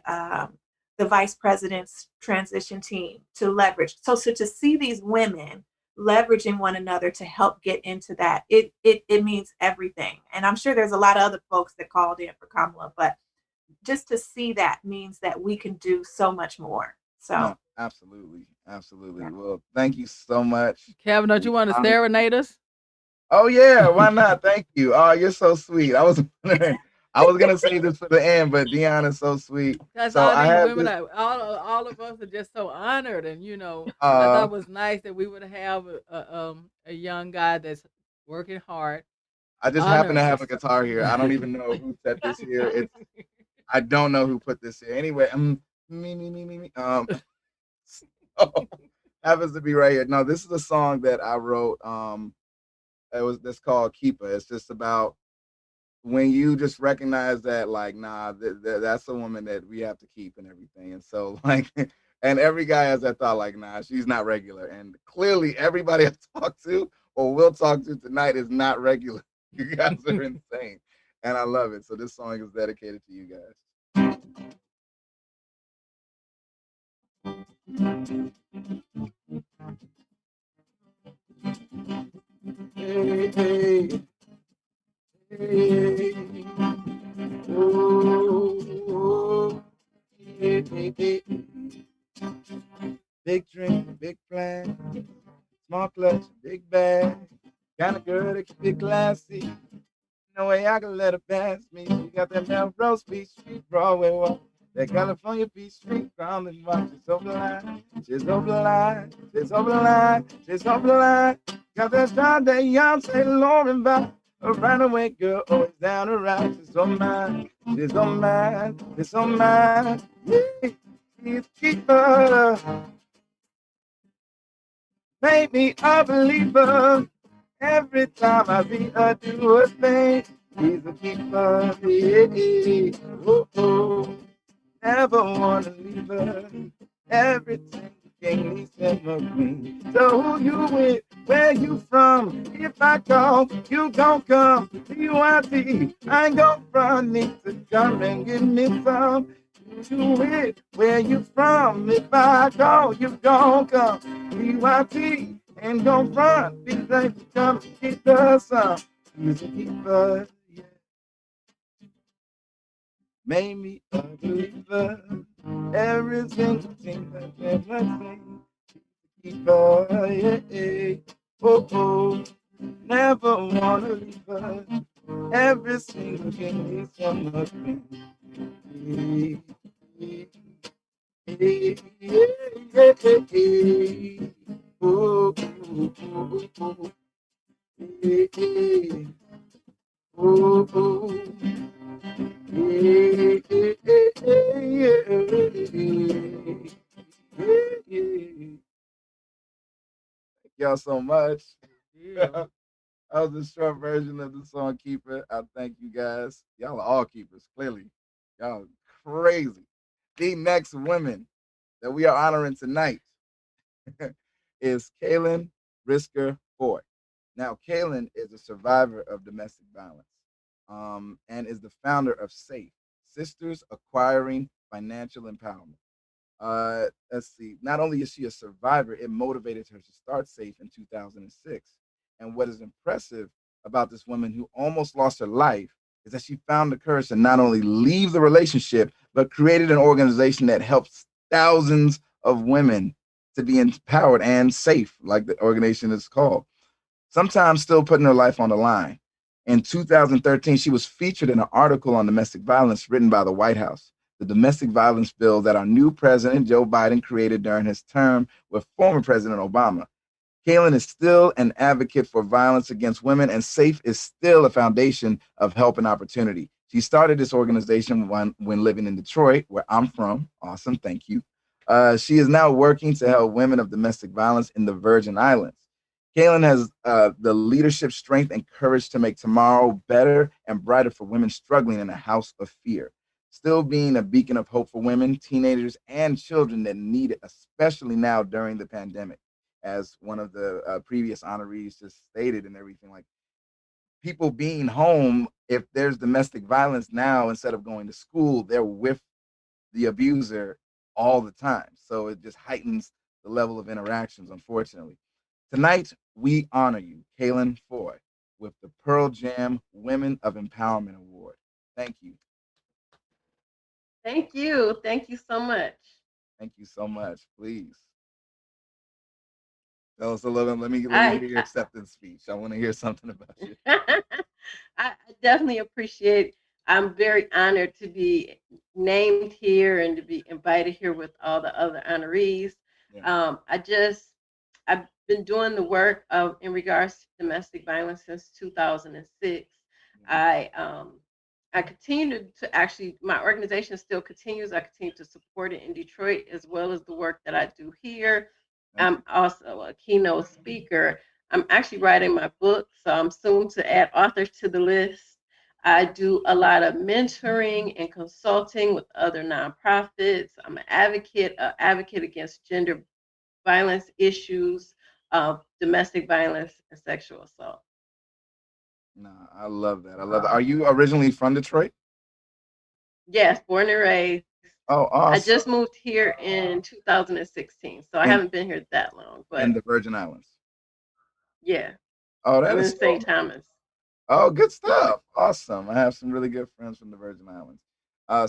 vice president's transition team to leverage. So to see these women leveraging one another to help get into that, it means everything. And I'm sure there's a lot of other folks that called in for Kamala, but just to see that means that we can do so much more. So no, absolutely. Yeah. Well, thank you so much. Kevin, don't you want to serenade us? Oh yeah, why not? Thank you. Oh, you're so sweet. I was gonna say this for the end, but Dion is so sweet. That's so all these women. All of us are just so honored, and you know, I thought it was nice that we would have a young guy that's working hard. I just happen to have a guitar here. I don't even know who set this here. I don't know who put this here. Anyway, me. So, happens to be right here. No, this is a song that I wrote. It's called Keeper. It's just about when you just recognize that, like, nah, that's a woman that we have to keep and everything. And so, like, and every guy has that thought, like, nah, she's not regular. And clearly, everybody I talk to or will talk to tonight is not regular. You guys are insane, and I love it. So this song is dedicated to you guys. Hey, hey. Hey, oh, hey. Big drink, big plan, small clutch, big bag. Kind of girl that keep it classy. No way I can let her pass me. She got that Melrose Beach Street Broadway walk. That California Beach Street grounded walk. She's over the line. She's over the line. She's over the line. She's over the line. Got that John Day, Young, St. Laurent vibe. A runaway girl always down around. She's on mine. She's on mine. She's on mine. Yeah. She's a keeper. Make me a believer. Every time I see her do a thing, he's a keeper. Yeah. Ooh, ooh. Never wanna leave her. Everything king needs him a queen. So who you with? Where you from? If I call, you gon' come. BYT, I ain't gon' front. Need to come and give me some. Who you with? Where you from? If I call, you gon' come. BYT, ain't gon' front. Be like to come and get the some. He's a keeper. Yeah. Made me a believer. Every single thing that ever say, keeper, yeah, yeah. Oh, oh, never wanna leave her. Every single thing is from her queen. Yeah, yeah, yeah, yeah. Oh, oh, oh, oh, yeah, yeah. Oh, oh. Yeah, yeah, yeah, yeah. Thank y'all so much. Yeah. That was a short version of the song Keeper. I thank you guys. Y'all are all keepers, clearly. Y'all crazy. The next women that we are honoring tonight is Kaylin Brisker Ford. Now, Kaylin is a survivor of domestic violence and is the founder of SAFE, Sisters Acquiring Financial Empowerment. Let's see. Not only is she a survivor, it motivated her to start Safe in 2006. And what is impressive about this woman who almost lost her life is that she found the courage to not only leave the relationship, but created an organization that helps thousands of women to be empowered and safe, like the organization is called, sometimes still putting her life on the line. In 2013, she was featured in an article on domestic violence written by the White House, the domestic violence bill that our new president, Joe Biden, created during his term with former President Obama. Kaylin is still an advocate for violence against women, and SAFE is still a foundation of help and opportunity. She started this organization when living in Detroit, where I'm from. Awesome, thank you. She is now working to help women of domestic violence in the Virgin Islands. Kaylin has the leadership, strength, and courage to make tomorrow better and brighter for women struggling in a house of fear. Still being a beacon of hope for women, teenagers, and children that need it, especially now during the pandemic. As one of the previous honorees just stated, and everything, like people being home, if there's domestic violence now, instead of going to school, they're with the abuser all the time. So it just heightens the level of interactions, unfortunately. Tonight, we honor you, Kaylin Foy, with the Pearl Jam Women of Empowerment Award. Thank you. Thank you. Thank you so much. Thank you so much. Please tell us a little. Let me I hear your acceptance speech. I want to hear something about you. I definitely appreciate. I'm very honored to be named here and to be invited here with all the other honorees. Yeah. I've been doing the work of in regards to domestic violence since 2006. I I continue to actually, my organization still continues. I continue to support it in Detroit as well as the work that I do here. I'm also a keynote speaker. I'm actually writing my book, so I'm soon to add authors to the list. I do a lot of mentoring and consulting with other nonprofits. I'm an advocate against gender violence issues, domestic violence, and sexual assault. No, I love that. I love that. Are you originally from Detroit? Yes, born and raised. Oh, I awesome. just moved here in 2016, so I In haven't been here that long, in but the Virgin Islands. yeah, Oh, that I'm is in so St. nice. Thomas. Oh, good stuff. Awesome. I have some really good friends from the Virgin Islands.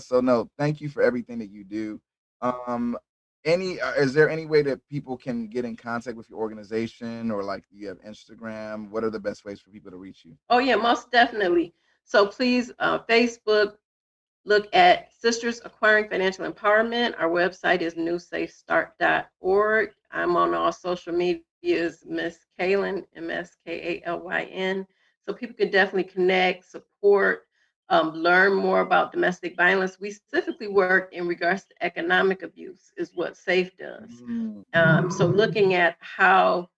So no, thank you for everything that you do. Um, Is there any way that people can get in contact with your organization, or like you have Instagram? What are the best ways for people to reach you? Oh yeah, most definitely. So please, Facebook, look at Sisters Acquiring Financial Empowerment. Our website is newsafestart.org. I'm on all social medias, Miss Kaylin, MSKALYN. So people can definitely connect, support, learn more about domestic violence. We specifically work in regards to economic abuse, is what SAFE does. Mm. So looking at how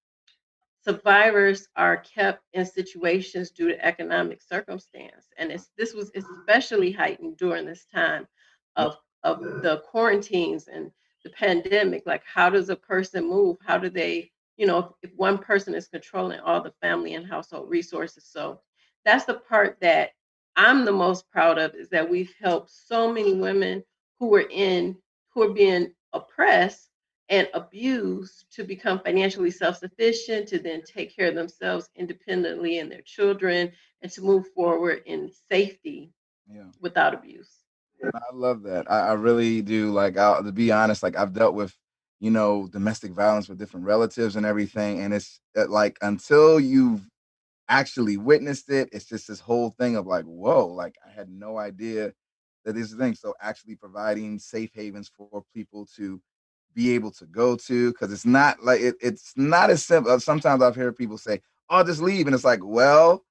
survivors are kept in situations due to economic circumstance, and this was especially heightened during this time Yep. of the quarantines and the pandemic. Like, how does a person move? How do they, if one person is controlling all the family and household resources? So that's the part that I'm the most proud of, is that we've helped so many women who are being oppressed and abused to become financially self-sufficient, to then take care of themselves independently and their children, and to move forward in safety Yeah. without abuse. I love that. I really do. Like, to be honest, like I've dealt with, domestic violence with different relatives and everything, and it's like until you've actually witnessed it, it's just this whole thing of like, whoa, like I had no idea that this is a thing. So actually providing safe havens for people to be able to go to, because it's not like it's not as simple. Sometimes I've heard people say, "Oh, just leave," and it's like, well,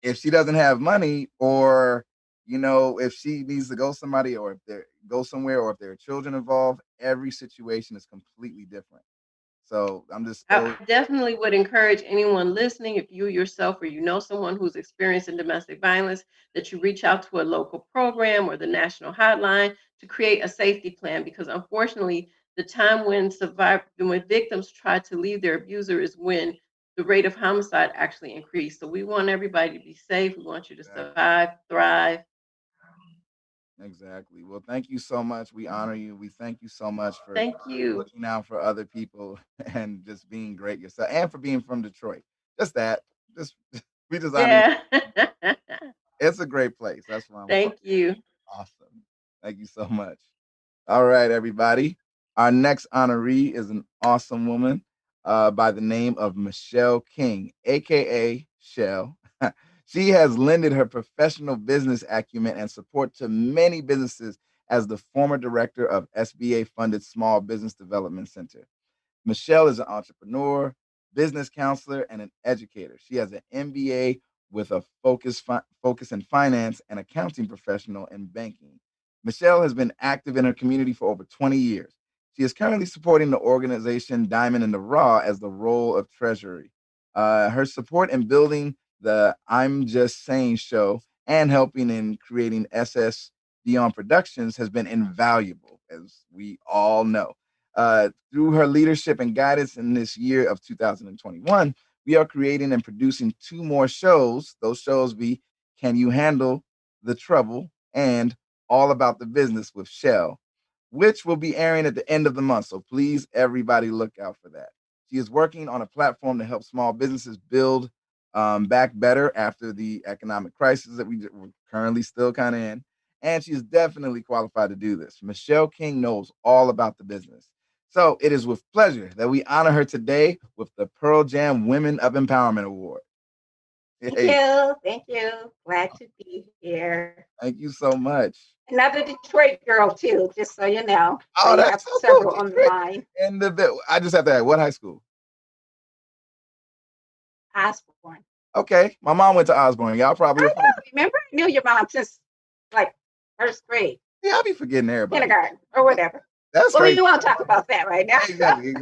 if she doesn't have money, or if she needs to go somebody, or if they go somewhere, or if there are children involved, every situation is completely different. So I'm just I so definitely would encourage anyone listening, if you yourself or you know someone who's experiencing domestic violence, that you reach out to a local program or the national hotline to create a safety plan. Because unfortunately, the time when victims try to leave their abuser is when the rate of homicide actually increased. So we want everybody to be safe. We want you to survive, thrive. exactly. Well, thank you so much. We honor you. We thank you so much for Thank you. looking out for other people and just being great yourself, and for being from Detroit. Just that. Just we just honor you. Yeah. It's a great place. That's where I'm from. Thank you. Awesome. Thank you so much. All right, everybody. Our next honoree is an awesome woman by the name of Michelle King, aka Shell. She has lended her professional business acumen and support to many businesses as the former director of SBA funded Small Business Development Center. Michelle is an entrepreneur, business counselor, and an educator. She has an MBA with a focus in finance and accounting professional in banking. Michelle has been active in her community for over 20 years. She is currently supporting the organization Diamond in the Raw as the role of treasury. Her support in building the I'm Just Saying show and helping in creating SS Dion Productions has been invaluable, as we all know. Through her leadership and guidance in this year of 2021, we are creating and producing two more shows. Those shows be Can You Handle the Trouble and All About the Business with Shell, which will be airing at the end of the month. So please, everybody, look out for that. She is working on a platform to help small businesses build back better after the economic crisis that we're currently still kind of in. And she's definitely qualified to do this. Michelle King knows all about the business. So it is with pleasure that we honor her today with the Pearl Jam Women of Empowerment Award. Thank Hey, you. Thank you. Glad to be here. thank you so much. Another Detroit girl, too, just so you know. So Oh, you have that's so cool. several on the Detroit. line. And I just have to ask, what high school? Osborne. Okay, my mom went to Osborne. Y'all probably. I know. Remember, I knew your mom since like first grade, Yeah, I'll be forgetting everybody. kindergarten, or whatever. That's Well, crazy. we won't talk about that right now. Exactly.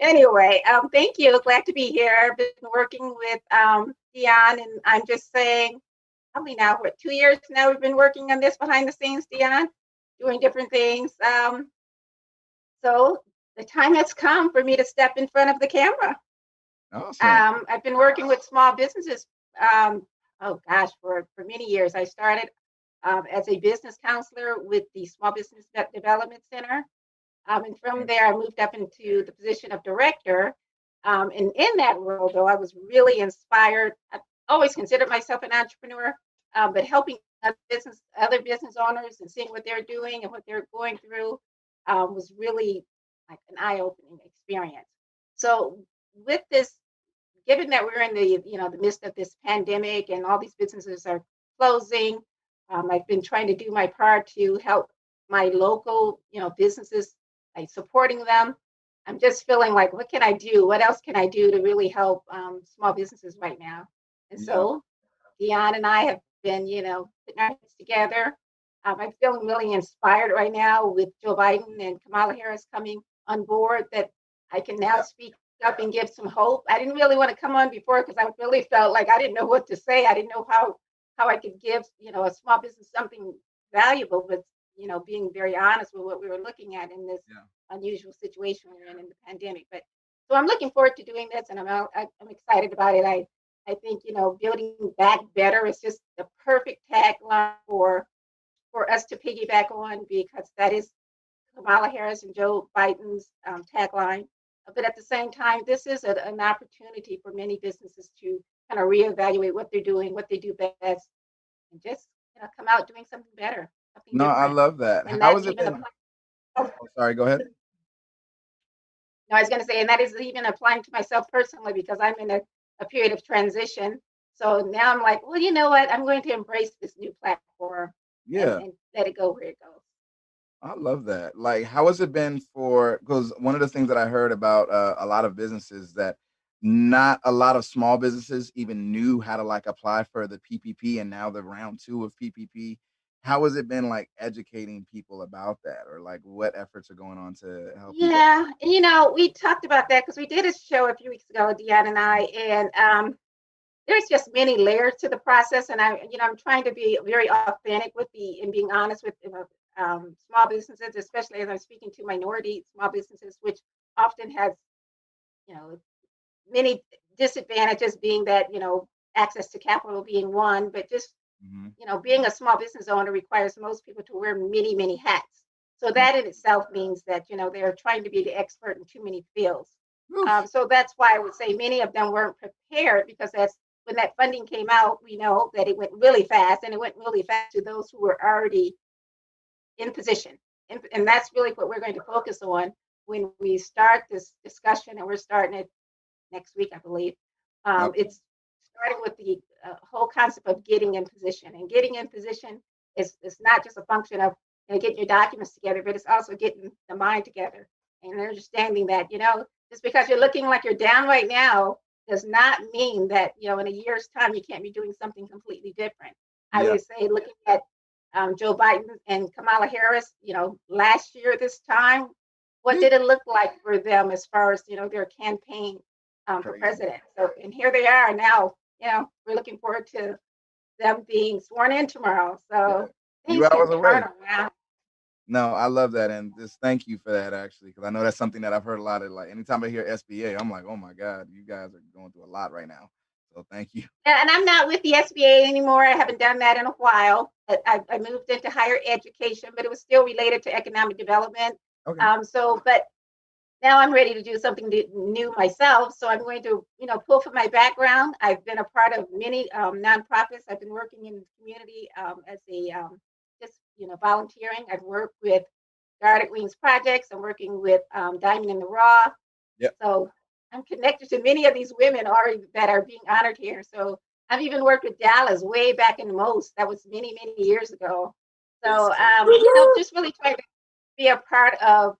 Anyway, thank you. Glad to be here. I've been working with Dion, and I'm just saying, probably now, 2 years now we've been working on this behind the scenes, Dion, doing different things. So the time has come for me to step in front of the camera. Awesome. I've been working with small businesses, oh gosh, for many years. I started as a business counselor with the Small Business Development Center. And from there, I moved up into the position of director. And in that role, though, I was really inspired. I've always considered myself an entrepreneur, but helping other business owners and seeing what they're doing and what they're going through was really like an eye-opening experience. So with this, given that we're in the the midst of this pandemic and all these businesses are closing, I've been trying to do my part to help my local businesses, like supporting them. I'm just feeling like, what can I do? What else can I do to really help small businesses right now? And Yeah. so Dion and I have been, putting our heads together. I'm feeling really inspired right now with Joe Biden and Kamala Harris coming on board, that I can now speak up and give some hope. I didn't really want to come on before because I really felt like I didn't know what to say. I didn't know how I could give, a small business something valuable, but being very honest with what we were looking at in this Yeah. unusual situation we're in the pandemic. But so I'm looking forward to doing this, and I'm excited about it. I think building back better is just the perfect tagline for us to piggyback on, because that is Kamala Harris and Joe Biden's tagline. But at the same time, this is an opportunity for many businesses to kind of reevaluate what they're doing, what they do best, and just come out doing something better, something No, I different. love that. And How that has it even been? applies. Oh, sorry, go ahead. No, I was going to say, and that is even applying to myself personally, because I'm in a period of transition. So now I'm like, well, you know what? I'm going to embrace this new platform Yeah. and let it go where it goes. I love that. Like, how has it been for? Because one of the things that I heard about a lot of businesses, that not a lot of small businesses even knew how to like apply for the PPP, and now the round two of PPP. How has it been like educating people about that, or like what efforts are going on to help people? Yeah, and we talked about that because we did a show a few weeks ago, Deanna and I, and there's just many layers to the process, and I'm trying to be very authentic with and being honest with small businesses, especially as I'm speaking to minority small businesses, which often has you know many disadvantages, being that access to capital being one, but just Mhm. being a small business owner requires most people to wear many, many hats. So that in itself means that they're trying to be the expert in too many fields. Oof. So that's why I would say many of them weren't prepared, because that's when that funding came out. We know that it went really fast, and it went really fast to those who were already in position. And that's really what we're going to focus on when we start this discussion, and we're starting it next week, I believe. Okay. It's starting with the whole concept of getting in position. And getting in position is not just a function of getting your documents together, but it's also getting the mind together and understanding that, just because you're looking like you're down right now does not mean that, in a year's time, you can't be doing something completely different. I Yeah. would say, looking at Joe Biden and Kamala Harris, last year, this time, what did it look like for them as far as, their campaign for Crazy. president? So, and here they are now. We're looking forward to them being sworn in tomorrow. Yeah. So Few things can hours turn away. around. No, I love that, and just thank you for that actually, because I know that's something that I've heard a lot of. Like anytime I hear SBA, I'm like, oh my god, you guys are going through a lot right now. So thank you. And I'm not with the SBA anymore. I haven't done that in a while. I moved into higher education, but it was still related to economic development. Okay. But now I'm ready to do something new myself. So I'm going to, pull from my background. I've been a part of many nonprofits. I've been working in the community as a just, volunteering. I've worked with Guarded Wings Projects. I'm working with Diamond in the Raw. Yep. So I'm connected to many of these women already that are being honored here. So I've even worked with Dallas way back in the most. That was many, many years ago. So, just really trying to be a part of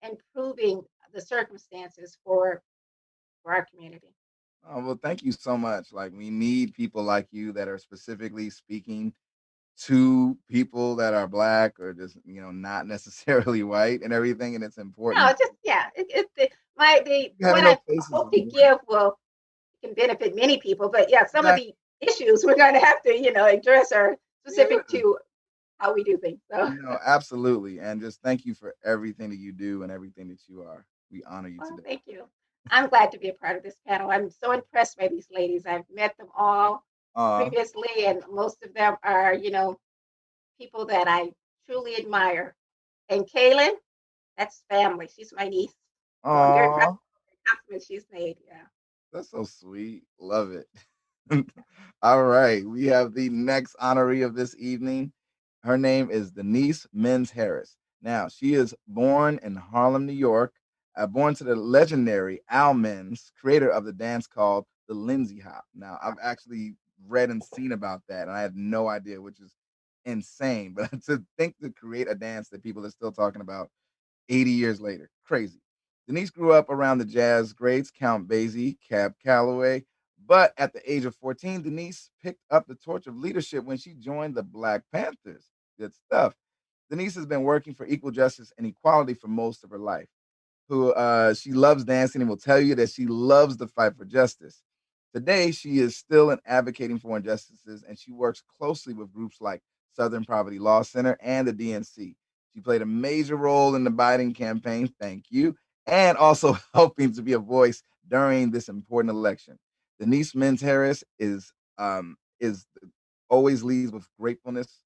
improving the circumstances for our community. Oh, well, thank you so much. Like we need people like you that are specifically speaking to people that are black or just not necessarily white and everything, and it's No, important. just yeah. Having What those I faces is hope to important. give will can benefit many people. But yeah, some of Exactly. the issues we're going to have to address are specific Yeah. to how we do things. So, No, absolutely. And just thank you for everything that you do and everything that you are. We honor you well, today. thank you. I'm glad to be a part of this panel. I'm so impressed by these ladies. I've met them all Uh previously, and most of them are, people that I truly admire. And Kaylin, that's family. She's my niece. So I'm very proud aw, of the accomplishments she's made. Yeah. that's so sweet. Love it. All right. We have the next honoree of this evening. Her name is Denise Menz Harris. Now, she is born in Harlem, New York, born to the legendary Al Minns, creator of the dance called the Lindsay Hop. Now, I've actually read and seen about that, and I had no idea, which is insane. But to think to create a dance that people are still talking about 80 years later, crazy. Denise grew up around the jazz greats, Count Basie, Cab Calloway. But at the age of 14, Denise picked up the torch of leadership when she joined the Black Panthers. Good stuff. Denise has been working for equal justice and equality for most of her life. Who she loves dancing and will tell you that she loves the fight for justice. Today, she is still an advocating for injustices, and she works closely with groups like Southern Poverty Law Center and the DNC. She played a major role in the Biden campaign, thank you, and also helping to be a voice during this important election. Denise Mintz Harris is always leads with gratefulness,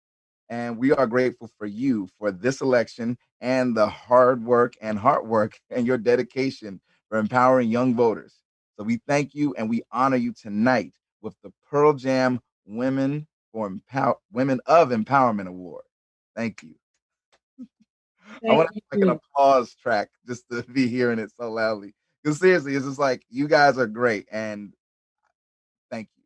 and we are grateful for you for this election and the hard work and your dedication for empowering young voters. So we thank you and we honor you tonight with the Pearl Jam Women of Empowerment Award. Thank you. I want Thank to like an you. applause track just to be hearing it so loudly. Because seriously, it's just like you guys are great and thank you.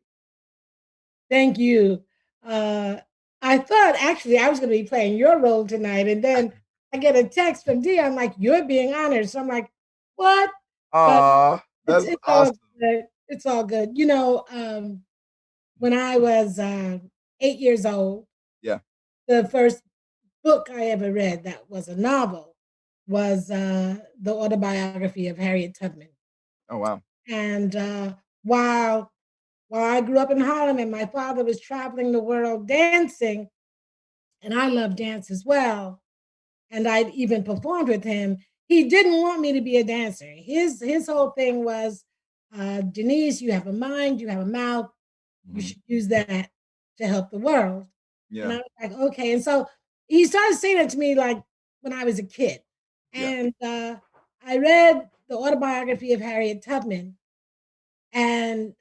Thank you. Uh, I thought actually I was going to be playing your role tonight, and then I get a text from Dion like you're being honored. So I'm like, what? But Aw, that's it's all awesome. good. It's all good. When I was 8 years old, Yeah. the first book I ever read that was a novel was the autobiography of Harriet Tubman. Oh wow. And while I grew up in Harlem and my father was traveling the world dancing, and I love dance as well, and I'd even performed with him, he didn't want me to be a dancer. His whole thing was, Denise, you have a mind, you have a mouth, you Mhm. should use that to help the world. And Yeah. I was like, okay. And so he started saying it to me like when I was a kid. Yeah. And I read the autobiography of Harriet Tubman. And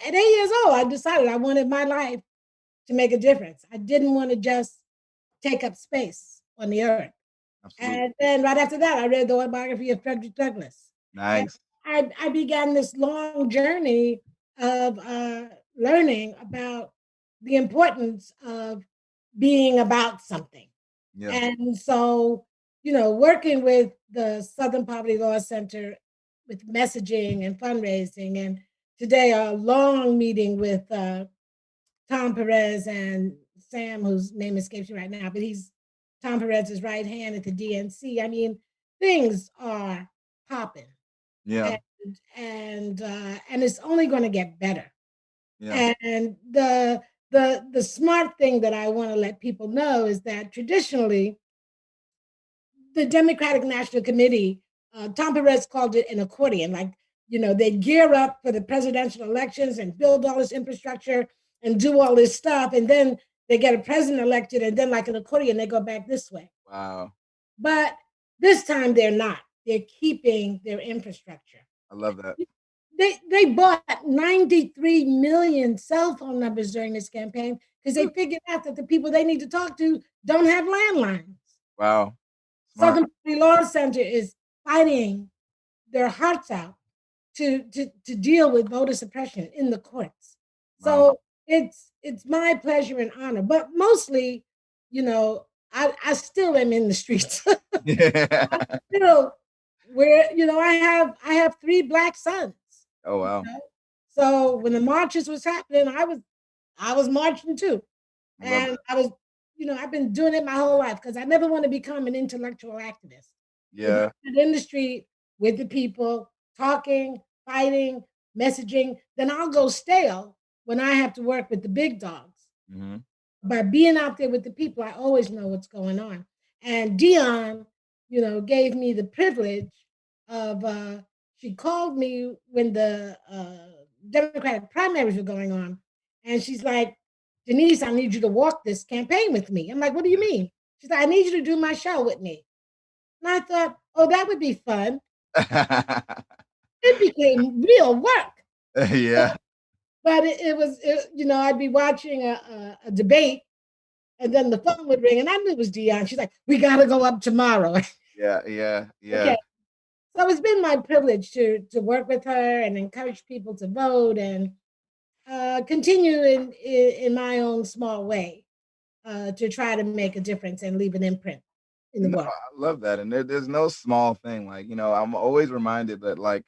at 8 years old, I decided I wanted my life to make a difference. I didn't want to just take up space on the earth. Absolutely. And then right after that, I read the autobiography of Frederick Douglass. And Nice. I began this long journey of learning about the importance of being about something. Yeah. And so, working with the Southern Poverty Law Center with messaging and fundraising, and today a long meeting with Tom Perez and Sam, whose name escapes me right now, but he's Tom Perez's right hand at the DNC. I mean, things are popping, Yeah. and and it's only going to get better. Yeah. And the smart thing that I want to let people know is that traditionally, the Democratic National Committee, Tom Perez called it an accordion. Like, they gear up for the presidential elections and build all this infrastructure and do all this stuff. And then they get a president elected, and then, like an accordion, they go back this way. Wow. But this time they're not. They're keeping their infrastructure. I love that. They bought 93 million cell phone numbers during this campaign because they figured out that the people they need to talk to don't have landlines. Wow. Smart. Southern Poverty Law Center is fighting their hearts out to deal with voter suppression in the courts. Wow. So it's my pleasure and honor, but mostly, I still am in the streets. Yeah. Still, where I have 3 Black sons. Oh you wow. know? So when the marches was happening, I was marching too. I love And that. I've been doing it my whole life because I never want to become an intellectual activist. If Yeah. I'm in the street with the people, talking, fighting, messaging, then I'll go stale when I have to work with the big dogs. Hmm. By being out there with the people, I always know what's going on. And Dion, gave me the privilege of, she called me when the Democratic primaries were going on. And she's like, Denise, I need you to walk this campaign with me. I'm like, what do you mean? She's like, I need you to do my show with me. And I thought, oh, that would be fun. It became real work. Yeah. But it was, I'd be watching a debate, And then the phone would ring, and I knew it was Dion. She's like, "We got to go up tomorrow." Yeah. Okay. So it's been my privilege to work with her and encourage people to vote and continue in my own small way to try to make a difference and leave an imprint in the No, world. I love that, and there's no small thing. Like, I'm always reminded that, like,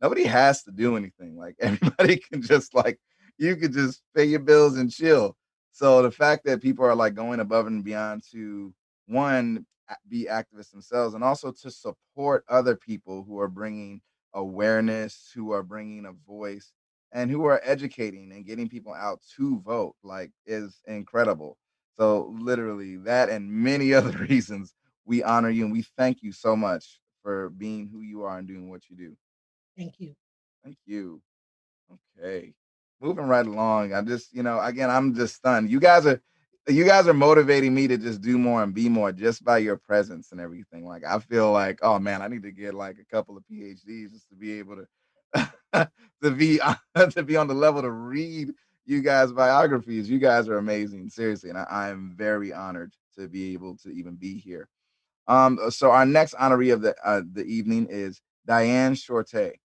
nobody has to do anything. Like, everybody can just, like, you could just pay your bills and chill. So the fact that people are like going above and beyond to one be activists themselves, and also to support other people who are bringing awareness, who are bringing a voice, and who are educating and getting people out to vote, like, is incredible. So literally that and many other reasons, we honor you and we thank you so much for being who you are and doing what you do. Thank you. Thank you. Okay. Moving right along. I just, again, I'm just stunned. You guys are motivating me to just do more and be more just by your presence and everything. Like, I feel like, oh man, I need to get like a couple of PhDs just to be able to to be to be on the level to read you guys' biographies. You guys are amazing, seriously, and I am very honored to be able to even be here. So our next honoree of the evening is Diane Shorte.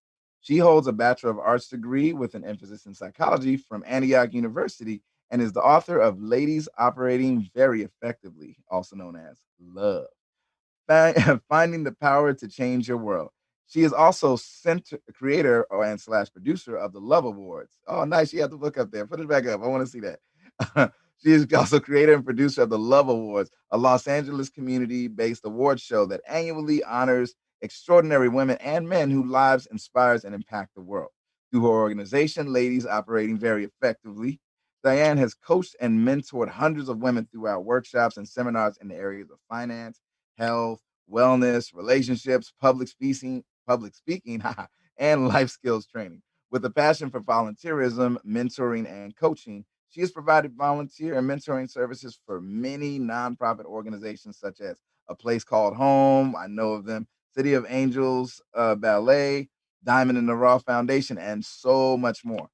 She holds a Bachelor of Arts degree with an emphasis in psychology from Antioch University and is the author of Ladies Operating Very Effectively, also known as Love. Finding the power to change your world. She is also creator and slash producer of the Love Awards. Oh, nice. You have the book up there. Put it back up. I want to see that. She is also creator and producer of the Love Awards, a Los Angeles community-based award show that annually honors extraordinary women and men whose lives inspires and impact the world. Through her organization, Ladies Operating Very Effectively, Diane has coached and mentored hundreds of women throughout workshops and seminars in the areas of finance, health, wellness, relationships, public speaking, and life skills training. With a passion for volunteerism, mentoring, and coaching, she has provided volunteer and mentoring services for many nonprofit organizations such as A Place Called Home, I know of them, City of Angels Ballet, Diamond in the Raw Foundation, and so much more.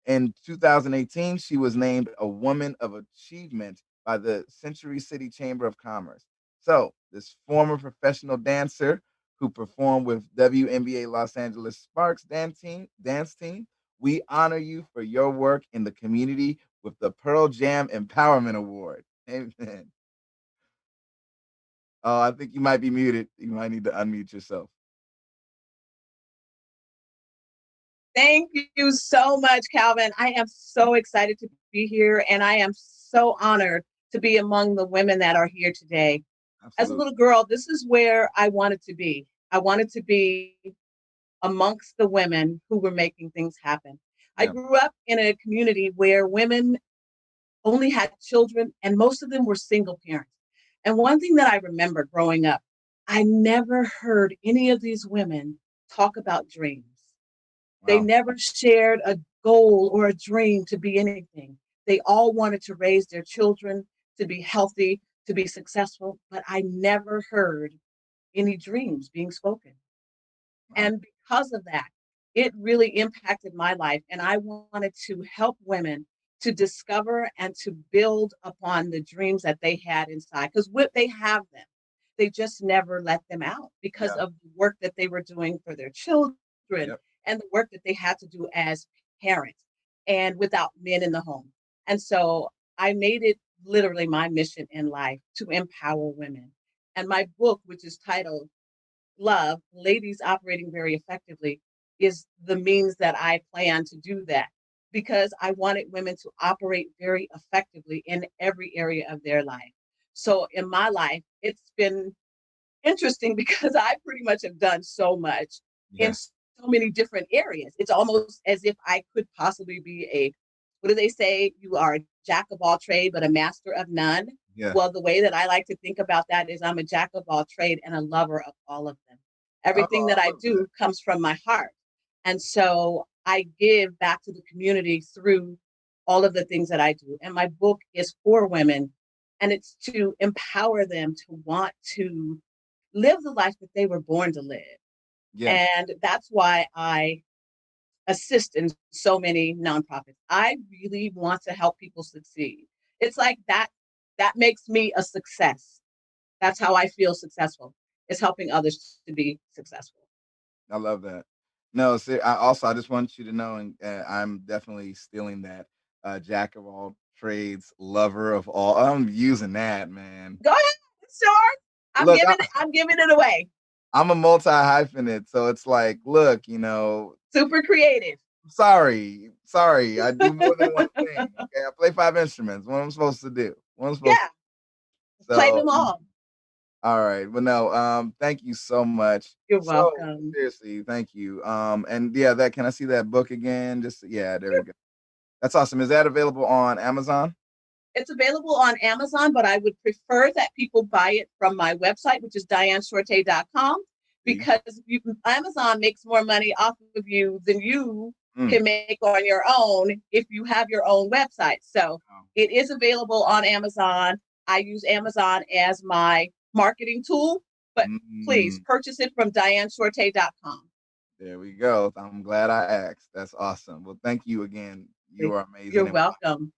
In 2018, she was named a Woman of Achievement by the Century City Chamber of Commerce. So, this former professional dancer who performed with WNBA Los Angeles Sparks dance team, we honor you for your work in the community with the Pearl Jam Empowerment Award. Amen. Oh, I think you might be muted. You might need to unmute yourself. Thank you so much, Calvin. I am so excited to be here, and I am so honored to be among the women that are here today. As a Absolutely. little girl, this is where I wanted to be. I wanted to be amongst the women who were making things happen. I Yeah. grew up in a community where women only had children, and most of them were single parents. And one thing that I remember growing up, I never heard any of these women talk about dreams. They Wow. never shared a goal or a dream to be anything. They all wanted to raise their children, to be healthy, to be successful, but I never heard any dreams being spoken. Wow. And because of that, it really impacted my life. And I wanted to help women to discover and to build upon the dreams that they had inside. Because what they have them, they just never let them out because Yeah. of the work that they were doing for their children Yep. and the work that they had to do as parents and without men in the home. And so I made it literally my mission in life to empower women. And my book, which is titled Love, Ladies Operating Very Effectively, is the means that I plan to do that because I wanted women to operate very effectively in every area of their life. So in my life, it's been interesting because I pretty much have done so much in Yeah. so many different areas. It's almost as if I could possibly be what do they say? You are a jack of all trade, but a master of none. Yeah. Well, the way that I like to think about that is I'm a jack of all trade and a lover of all of them. Oh, Everything that I I love that. do comes from my heart. And so I give back to the community through all of the things that I do. And my book is for women, and it's to empower them to want to live the life that they were born to live. Yeah. And that's why I assist in so many nonprofits. I really want to help people succeed. it's like that makes me a success. That's how I feel successful. Is helping others to be successful. I love that. No, see, I just want you to know, and I'm definitely stealing that. Jack of all trades, lover of all. I'm using that, man. Go ahead, sure. Look, I'm giving it away. I'm a multi hyphenate, so it's like, look, you know, Super creative. sorry, I do more than one thing. Okay, I play 5 instruments. What I'm supposed to do? What I'm supposed Yeah, to. play So, them all. all right. Well, no, thank you so much. You're So welcome. seriously, thank you. And yeah, that can I see that book again? Just yeah, there we go. That's awesome. Is that available on Amazon? It's available on Amazon, but I would prefer that people buy it from my website, which is dianeshorte.com, because Amazon makes more money off of you than you can make on your own if you have your own website. So it is available on Amazon. I use Amazon as my marketing tool, but please purchase it from dianeshorte.com. There we go. I'm glad I asked. That's awesome. Well, thank you again. You are amazing. You're welcome.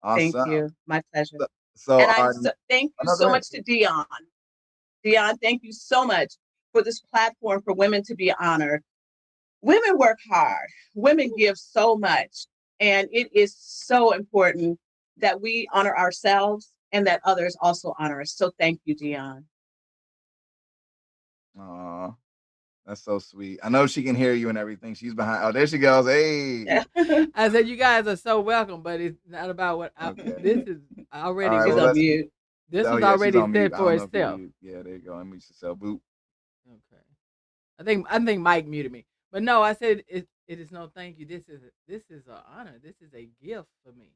Awesome. Thank you. My pleasure. So, and thank you so much to Dion. Dion, thank you so much for this platform for women to be honored. Women work hard. Women give so much. And it is so important that we honor ourselves and that others also honor us. So thank you, Dion. Aw, that's so sweet. I know she can hear you and everything. She's behind. Oh, there she goes. Hey. I said, you guys are so welcome, but it's not about what this is already. All right, well, this was yeah, she's already on said mute. I for don't know if itself. yeah, there you go. Unmute yourself. Boop. Okay. I think Mike muted me. But no, I said it is no thank you. This is an honor. This is a gift for me.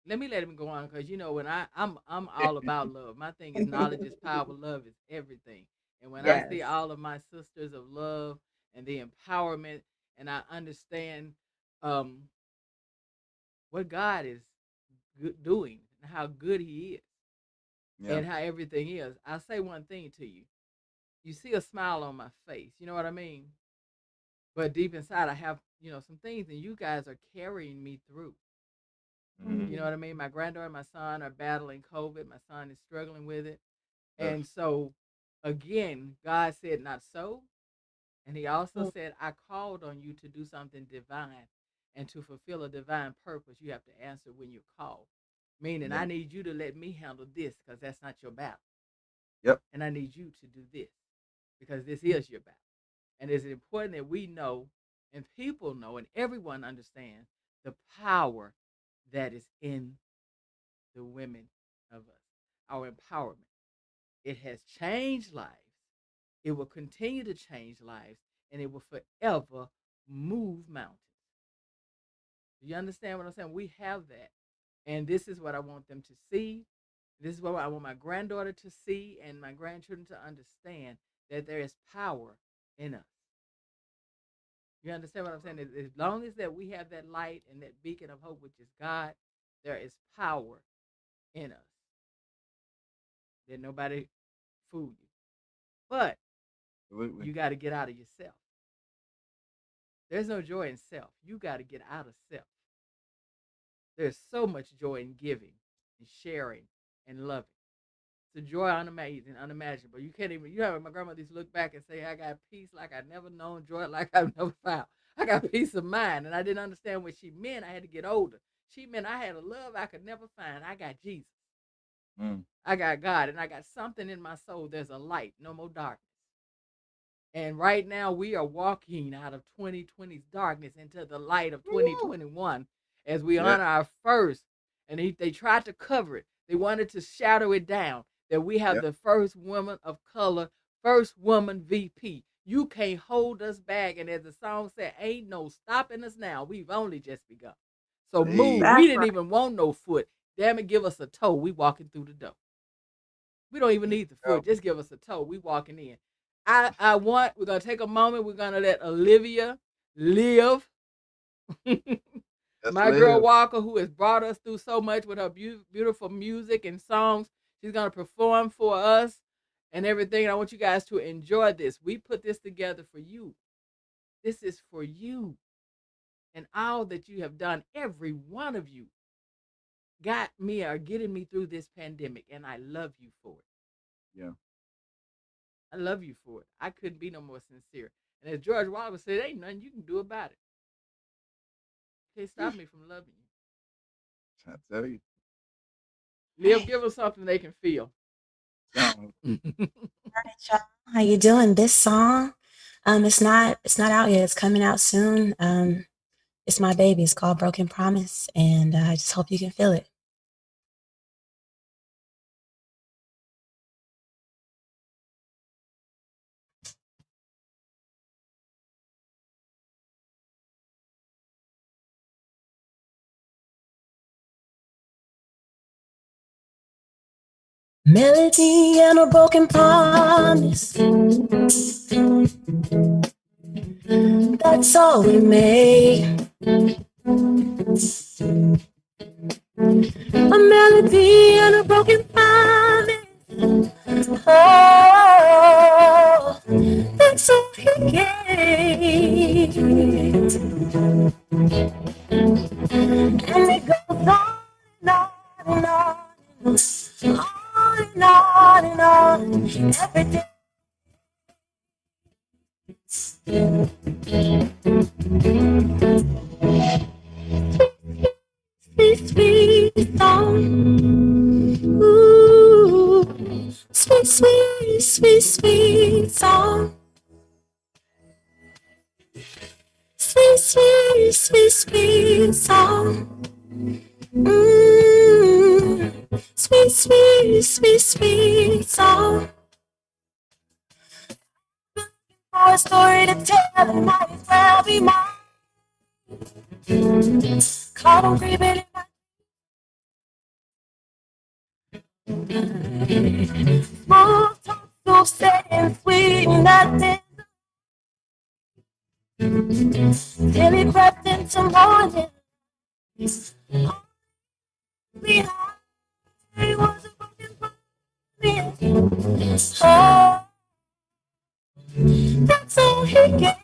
Let me let him go on, because you know when I'm all about love. My thing is knowledge is power, love is everything. And when I see all of my sisters of love and the empowerment, and I understand what God is doing and how good He is, and how everything is, I'll say one thing to you. You see a smile on my face, you know what I mean? But deep inside, I have, some things, and you guys are carrying me through. You know what I mean? My granddaughter and my son are battling COVID. My son is struggling with it. And so, again, God said, not so. And He also said, I called on you to do something divine and to fulfill a divine purpose. You have to answer when you're called. Meaning, I need you to let me handle this, because that's not your battle. Yep. And I need you to do this, because this is your battle. And it's important that we know, and people know, and everyone understands the power that is in the women of us, our empowerment. It has changed lives. It will continue to change lives, and it will forever move mountains. Do you understand what I'm saying? We have that. And this is what I want them to see. This is what I want my granddaughter to see and my grandchildren to understand, that there is power in us. You understand what I'm saying? As long as that we have that light and that beacon of hope, which is God, there is power in us. That nobody fool you. But you got to get out of yourself. There's no joy in self. You got to get out of self. There's so much joy in giving and sharing and loving. It's a joy unimaginable. You can't even, my grandmother used to look back and say, I got peace like I've never known, joy like I've never found. I got peace of mind. And I didn't understand what she meant. I had to get older. She meant I had a love I could never find. I got Jesus. I got God, and I got something in my soul. There's a light, no more darkness. And right now we are walking out of 2020's darkness into the light of 2021 as we honor our first. And they tried to cover it. They wanted to shadow it down, that we have the first woman of color, first woman VP. You can't hold us back. And as the song said, ain't no stopping us now. We've only just begun. So move. We didn't even want no foot. Damn it, give us a toe. We walking through the door. We don't even need the foot. Just give us a toe. We walking in. we're going to take a moment. We're going to let Olivia live. My girl Walker, who has brought us through so much with her beautiful music and songs. She's going to perform for us and everything. And I want you guys to enjoy this. We put this together for you. This is for you and all that you have done, every one of you. got me or getting me through this pandemic, and I love you for it. Yeah. I love you for it. I couldn't be no more sincere. And as George Wallace said, ain't nothing you can do about it. You can't stop me from loving you. I tell you. Liv, give us something they can feel. How you doing? This song, it's not out yet. It's coming out soon. It's my baby. It's called Broken Promise, and I just hope you can feel it. Melody and a broken promise. That's all we made. A melody and a broken promise. Oh, that's all he gave. And it goes on and on and on. On and on and on. Every day. Sweet, sweet song. Ooh, sweet, sweet, sweet, sweet song. Sweet, sweet, sweet, sweet song. Sweet, sweet, sweet, sweet song. For a story to tell, it might as well be mine. Caught on creeping in my smooth talk, so saying sweet nothing. Till it crept into morning. Behind was a broken promise. Oh, that's all he gave.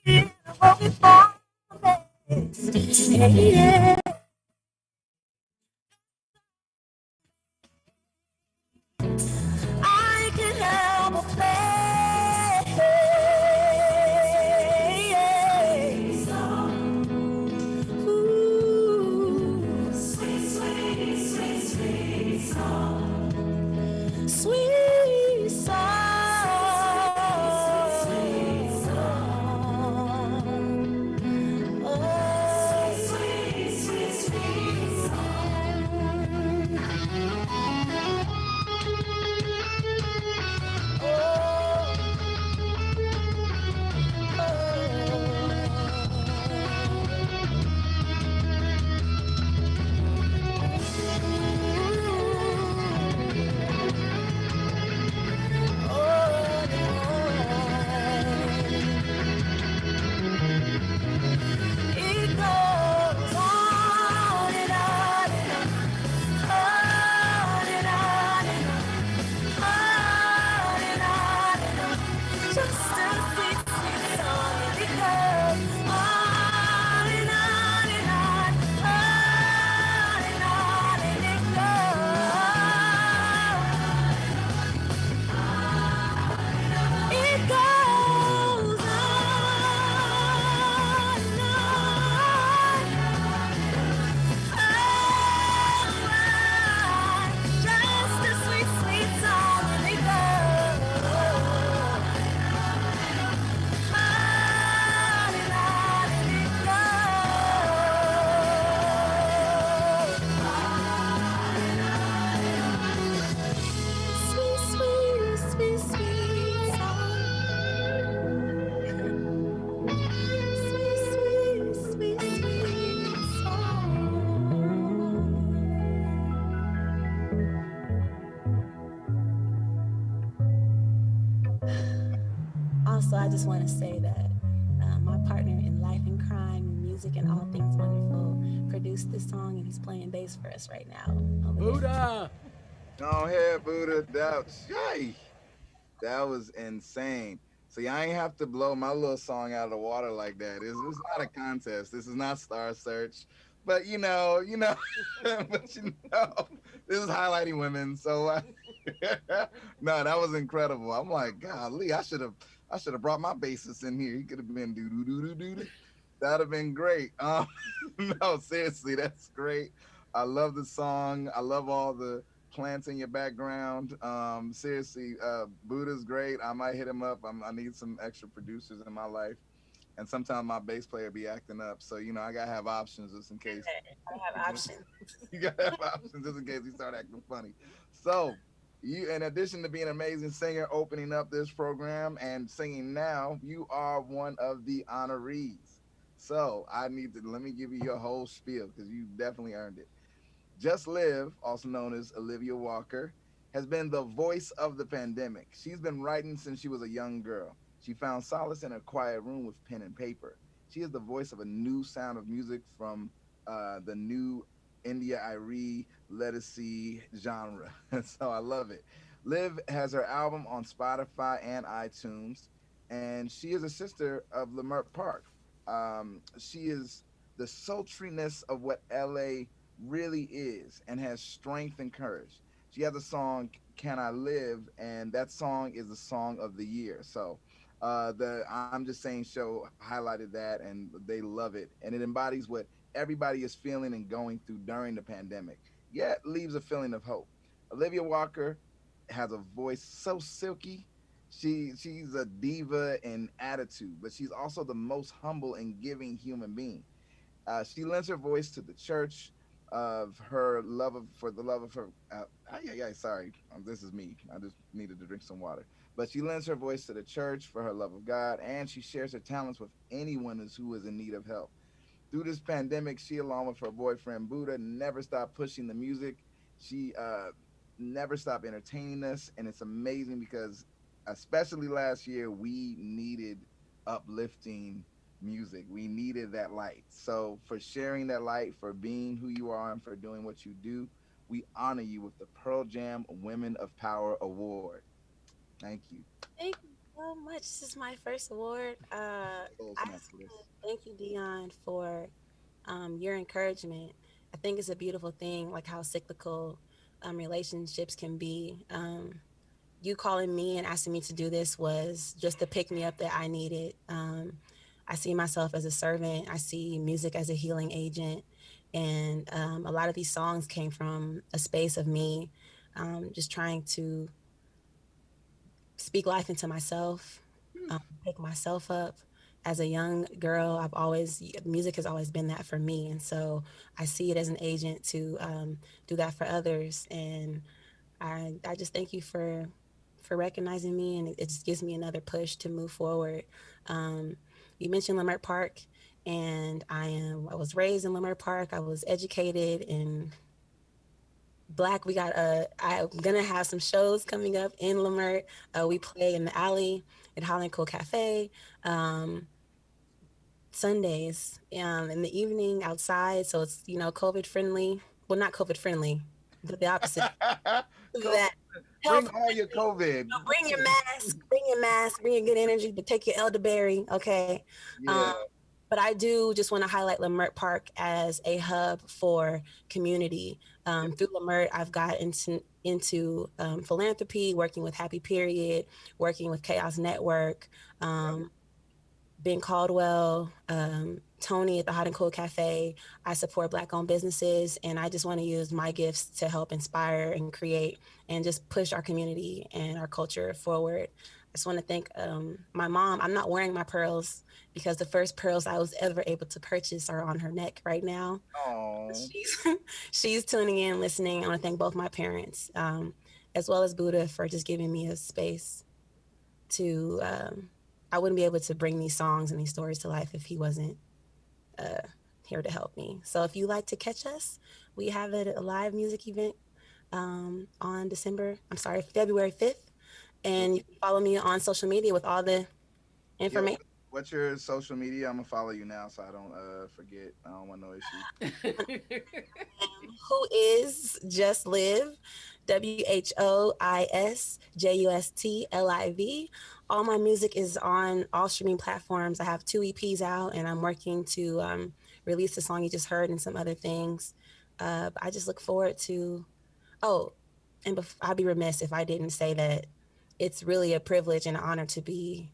And a broken promise. Yeah. I can help but play. Ooh, sweet, sweet, sweet, sweet song. Sweet song. Sweet song. Oh, sweet, sweet, sweet song. It goes on and on and on, on and on and on and on and on. Just a sweet, sweet song, and it goes on and on and on, and it goes. It goes on and on. Just a sweet, sweet song, and it goes on and it goes. Sweet, sweet, sweet, sweet song. Sweet, sweet, sweet, sweet song. Also, I just want to say that my partner in life and crime, music, and all things wonderful produced this song, and he's playing bass for us right now. Buddha! Go ahead, Buddha. That was insane. See, I ain't have to blow my little song out of the water like that. It's not a contest. This is not Star Search. But but this is highlighting women. So no, that was incredible. I'm like, golly, I should have brought my bassist in here. He could have been do do do do do. That'd have been great. No, seriously, that's great. I love the song. I love all the plants in your background. Seriously, Buddha's great. I might hit him up. I need some extra producers in my life, and sometimes my bass player be acting up. So I gotta have options just in case. I have options. You gotta have options just in case he start acting funny. So you, in addition to being an amazing singer, opening up this program and singing now, you are one of the honorees. So let me give you your whole spiel because you definitely earned it. Just Live, also known as Olivia Walker, has been the voice of the pandemic. She's been writing since she was a young girl. She found solace in a quiet room with pen and paper. She is the voice of a new sound of music from the new India Irie lettucey genre. So I love it. Liv has her album on Spotify and iTunes, and she is a sister of Lamert Park. She is the sultriness of what LA really is and has strength and courage. She has a song, Can I Live? And that song is the song of the year. So the I'm Just Saying show highlighted that and they love it. And it embodies what everybody is feeling and going through during the pandemic, yet leaves a feeling of hope. Olivia Walker has a voice so silky. She's a diva in attitude, but she's also the most humble and giving human being. She lends her voice to the church of her for the love of her. Sorry, this is me. I just needed to drink some water. But she lends her voice to the church for her love of God, and she shares her talents with anyone who is in need of help. Through this pandemic, she, along with her boyfriend Buddha, never stopped pushing the music. She never stopped entertaining us, and it's amazing because, especially last year, we needed uplifting music. We needed that light. So, for sharing that light, for being who you are, and for doing what you do, we honor you with the Pearl Jam Women of Power Award. Thank you. Thank you so much. This is my first award. I just want to thank you, Dion, for your encouragement. I think it's a beautiful thing, like how cyclical relationships can be. You calling me and asking me to do this was just the pick me up that I needed. I see myself as a servant. I see music as a healing agent. And a lot of these songs came from a space of me just trying to speak life into myself, pick myself up. As a young girl, music has always been that for me. And so I see it as an agent to do that for others. And I just thank you for recognizing me, and it just gives me another push to move forward. You mentioned Lamert Park, and I was raised in Lamert Park. I was educated in Black. I'm gonna have some shows coming up in Lamert. We play in the alley at Holland Co Cafe. Sundays in the evening outside, so it's COVID friendly. Well, not COVID friendly, but the opposite. That Bring all your COVID. Bring your mask. Bring your good energy, but take your elderberry. Okay. Yeah. But I do just want to highlight Lamert Park as a hub for community. Through Lamert, I've got into philanthropy, working with Happy Period, working with Chaos Network, Ben Caldwell, Tony at the Hot and Cool Cafe. I support Black-owned businesses, and I just want to use my gifts to help inspire and create and just push our community and our culture forward. I just want to thank my mom. I'm not wearing my pearls because the first pearls I was ever able to purchase are on her neck right now. Oh. She's tuning in, listening. I want to thank both my parents, as well as Buddha, for just giving me a space to, I wouldn't be able to bring these songs and these stories to life if he wasn't here to help me. So if you like to catch us, we have a live music event on February 5th. And you can follow me on social media with all the information. What's your social media? I'm gonna follow you now so I don't forget. I don't want no issue. Who is Just Live? WHOISJUSTLIV all my music is on all streaming platforms. I have 2 EPs out, and I'm working to release the song you just heard and some other things. I just look forward to. Oh, and I'd be remiss if I didn't say that it's really a privilege and an honor to be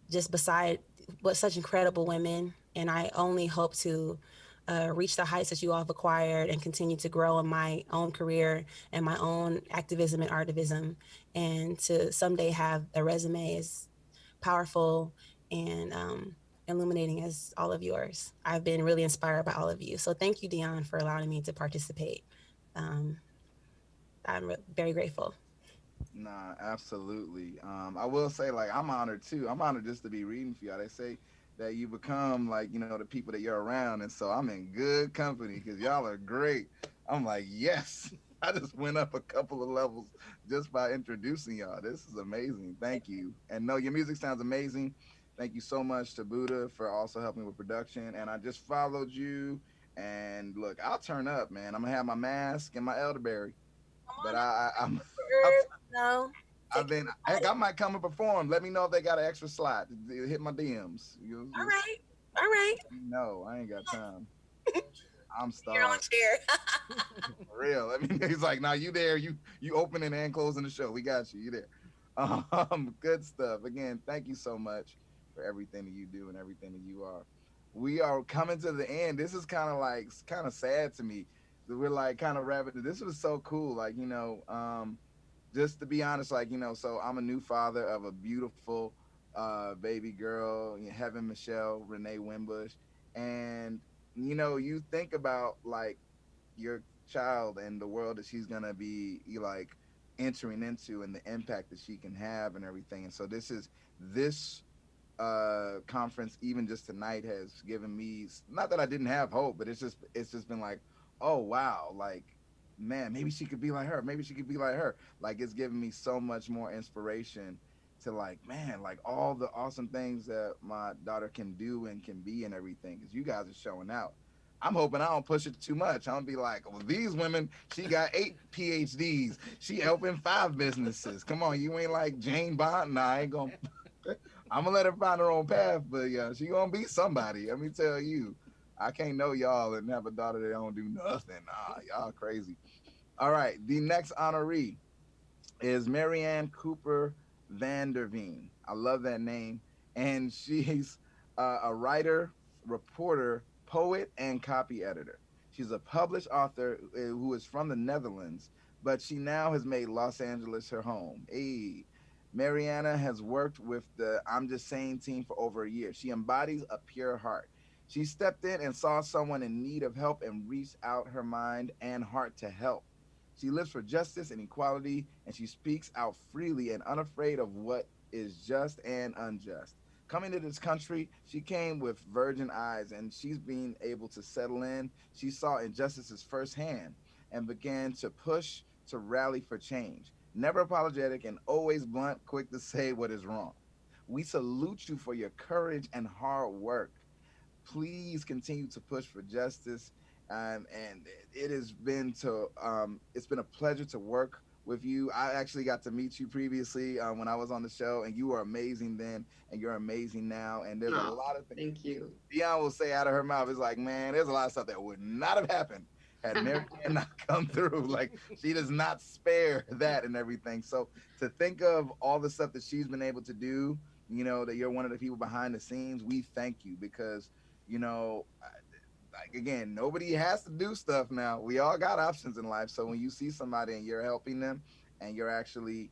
just beside what such incredible women. And I only hope to reach the heights that you all have acquired and continue to grow in my own career and my own activism and artivism, and to someday have a resume as powerful and illuminating as all of yours. I've been really inspired by all of you. So thank you, Dion, for allowing me to participate. Um, I'm very grateful. Nah, absolutely. I will say, like, I'm honored too. I'm honored just to be reading for y'all. They say that you become like, the people that you're around, and so I'm in good company because y'all are great. I'm like, yes, I just went up a couple of levels just by introducing y'all. This is amazing. Thank you. And no, your music sounds amazing. Thank you so much to Buddha for also helping with production. And I just followed you. And look, I'll turn up, man. I'm gonna have my mask and my elderberry. But I'm No. I've been heck. I might come and perform. Let me know if they got an extra slot. Hit my DMs. All right. All right. No, I ain't got time. I'm You're on starved. chair. For real. I mean, he's like, "Now you there? You opening and closing the show. We got you. You there?" Good stuff. Again, thank you so much for everything that you do and everything that you are. We are coming to the end. This is kind of sad to me. We're like kind of wrapping. This was so cool. Like just to be honest, like so I'm a new father of a beautiful baby girl, Heaven Michelle Renee Wimbush, and you think about like your child and the world that she's gonna be like entering into and the impact that she can have and everything. And so this conference, even just tonight, has given me, not that I didn't have hope, but it's just been like, oh wow, like man, maybe she could be like her, maybe she could be like her. Like it's given me so much more inspiration to like, man, like all the awesome things that my daughter can do and can be and everything, because you guys are showing out. I'm hoping I don't push it too much. I'm gonna be like, well, these women, she got 8 PhDs. She helping 5 businesses. Come on, you ain't like Jane Bond. Nah, I ain't gonna I'm gonna let her find her own path, but yeah, she gonna be somebody. Let me tell you, I can't know y'all and have a daughter that don't do nothing. Nah, y'all crazy. All right, the next honoree is Marianne Cooper Vanderveen. I love that name. And she's a writer, reporter, poet, and copy editor. She's a published author who is from the Netherlands, but she now has made Los Angeles her home. Hey, Mariana has worked with the I'm Just Saying team for over a year. She embodies a pure heart. She stepped in and saw someone in need of help and reached out her mind and heart to help. She lives for justice and equality, and she speaks out freely and unafraid of what is just and unjust. Coming to this country, she came with virgin eyes, and she's being able to settle in. She saw injustices firsthand and began to push to rally for change. Never apologetic and always blunt, quick to say what is wrong. We salute you for your courage and hard work. Please continue to push for justice. And it has been it's been a pleasure to work with you. I actually got to meet you previously when I was on the show, and you were amazing then, and you're amazing now. And there's a No, lot of things thank you. Dion will say out of her mouth. It's like, man, there's a lot of stuff that would not have happened had Mary Ann not come through. Like she does not spare that and everything. So to think of all the stuff that she's been able to do, that you're one of the people behind the scenes, we thank you because you know, like again, nobody has to do stuff now. We all got options in life. So when you see somebody and you're helping them and you're actually,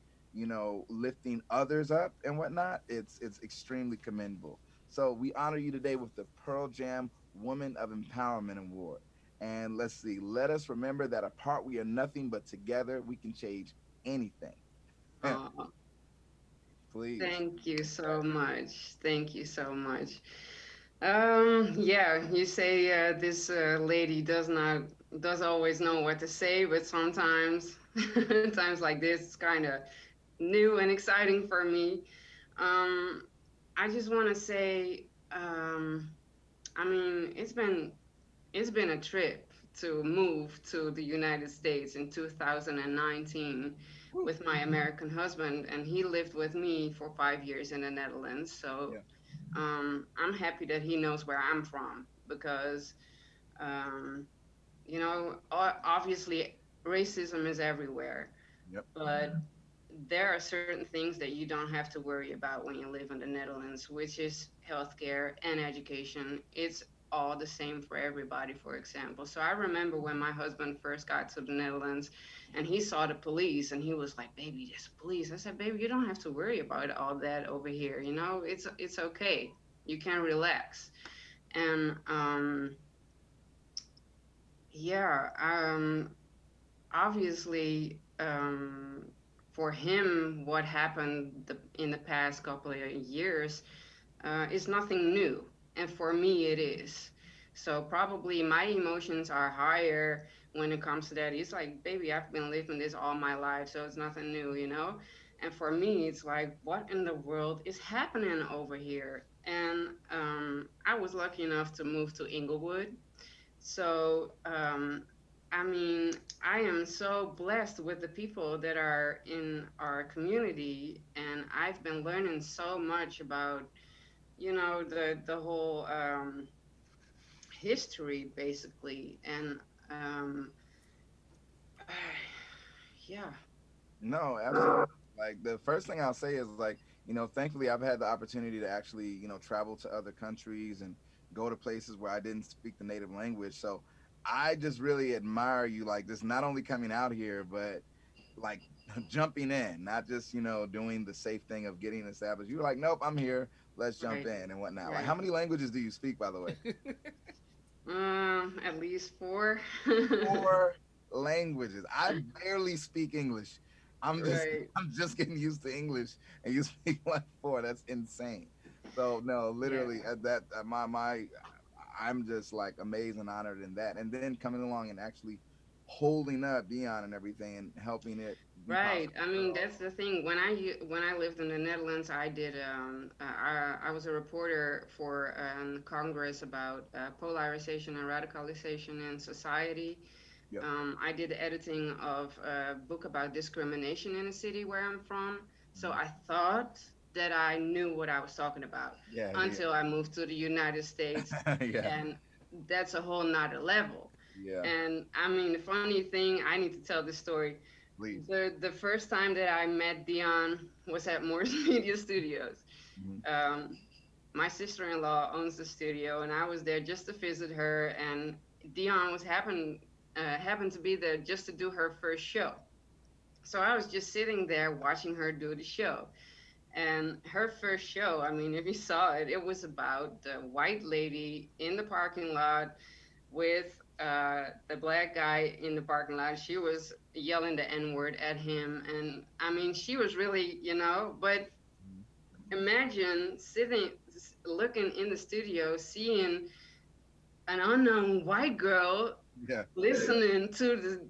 lifting others up and whatnot, it's extremely commendable. So we honor you today with the Pearl Jam Woman of Empowerment Award. And let's see, let us remember that apart we are nothing, but together we can change anything. Oh, Please. thank you so much. Thank you so much. Yeah, you say this lady does always know what to say, but sometimes times like this, it's kind of new and exciting for me. Um, I just want to say, I mean, it's been a trip to move to the United States in 2019. with my American husband, and he lived with me for 5 years in the Netherlands. So Yeah. I'm happy that he knows where I'm from because, um, obviously racism is everywhere, Yep. but there are certain things that you don't have to worry about when you live in the Netherlands, which is healthcare and education. It's all the same for everybody, for example. So I remember when my husband first got to the Netherlands and he saw the police and he was like, "Baby, there's police." I said, "Baby, you don't have to worry about all that over here. It's okay. You can relax." And yeah, obviously, for him, what happened in the past couple of years is nothing new, and for me, it is. So probably my emotions are higher when it comes to that. It's like, baby, I've been living this all my life, so it's nothing new, you know. And for me, it's like, what in the world is happening over here? And I was lucky enough to move to Inglewood, so, I mean, I am so blessed with the people that are in our community, and I've been learning so much about, the whole history basically, and yeah. No, absolutely. Like the first thing I'll say is like, thankfully I've had the opportunity to actually, travel to other countries and go to places where I didn't speak the native language. So I just really admire you like this, not only coming out here, but like jumping in, not just, doing the safe thing of getting established. You were like, nope, I'm here. Let's jump Right, in and whatnot. Like, how right. many languages do you speak, by the way? At least four. 4 languages. I barely speak English. I'm just Right. I'm just getting used to English, and you speak like four. That's insane. So no, Yeah. literally, I'm just like amazed and honored in that. And then coming along and actually holding up Dion and everything and helping it be Right. possible I for mean, all. that's the thing. When I lived in the Netherlands, I did I was a reporter for Congress about polarization and radicalization in society. Yep. I did the editing of a book about discrimination in the city where I'm from. So I thought that I knew what I was talking about Yeah, yeah, until I moved to the United States, yeah. and that's a whole nother level. Yeah. And I mean, the funny thing, I need to tell this story. Please. The first time that I met Dion was at Morris Media Studios. Mhm. Um, my sister-in-law owns the studio, and I was there just to visit her. And Dion happened to be there just to do her first show. So I was just sitting there watching her do the show. And her first show, I mean, if you saw it, it was about the white lady in the parking lot with the black guy in the parking lot. She was yelling the N word at him. And I mean, she was really, but imagine looking in the studio, seeing an unknown white girl Yeah. listening to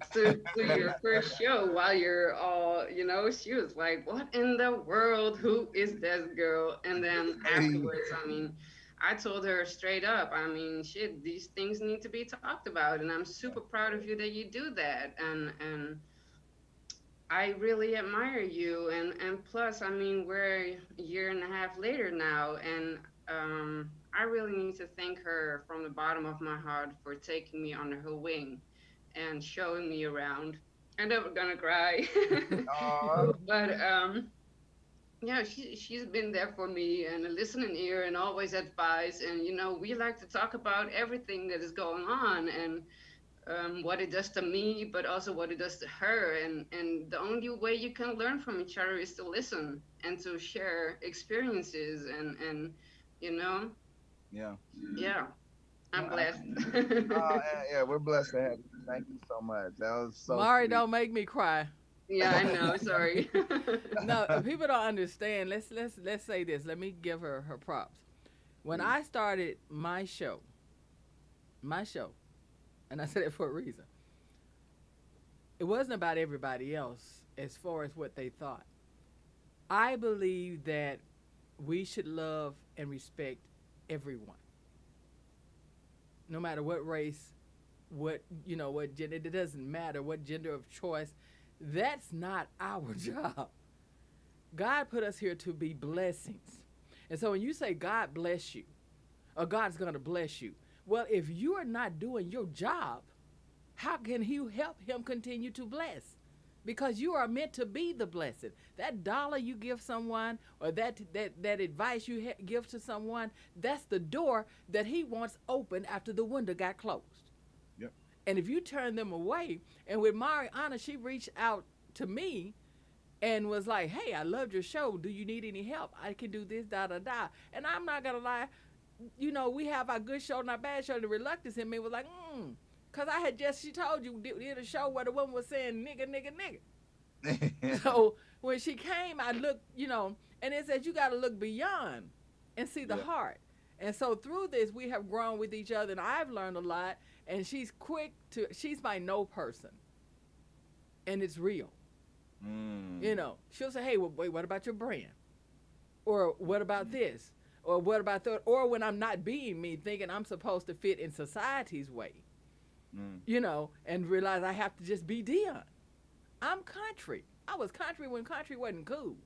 your first show while you're all, she was like, "What in the world? Who is this girl?" And then Hey. afterwards, I mean, I told her straight up, I mean, shit, these things need to be talked about, and I'm super proud of you that you do that, and I really admire you, and plus, I mean, we're a year and a half later now, and I really need to thank her from the bottom of my heart for taking me under her wing and showing me around. I'm never gonna cry, Aw. but yeah, she's been there for me and a listening ear and always advice, and we like to talk about everything that is going on, and what it does to me, but also what it does to her. And the only way you can learn from each other is to listen and to share experiences and you know, Yeah. yeah, No, I'm blessed. yeah, we're blessed to have you. Thank you so much. That was so Mari, sweet. don't make me cry. Yeah, I know. Sorry. No, people don't understand. Let's say this. Let me give her props. When Please. I started my show, and I said it for a reason. It wasn't about everybody else as far as what they thought. I believe that we should love and respect everyone, no matter what race, what gender. It doesn't matter what gender of choice That's not our job. God put us here to be blessings. And so when you say God bless you, or God's going to bless you, well, if you are not doing your job, how can you help him continue to bless? Because you are meant to be the blessing. That dollar you give someone, or that advice you give to someone, that's the door that he wants open after the window got closed. Yep. And if you turn them away, and with Mariana, she reached out to me and was like, "Hey, I loved your show. Do you need any help? I can do this, da da da." And I'm not gonna lie, we have our good show and our bad show. The reluctance in me was like, cause I had just, she told you, did a show where the woman was saying nigga, nigga, nigga. So when she came, I looked, and it says you got to look beyond and see the Yeah. heart. And so through this, we have grown with each other, and I've learned a lot. And she's my no person, and it's real. She'll say, "Hey, well, wait, what about your brand? Or what about this? Or what about that?" Or when I'm not being me, thinking I'm supposed to fit in society's way, and realize I have to just be Dion. I'm country. I was country when country wasn't cool.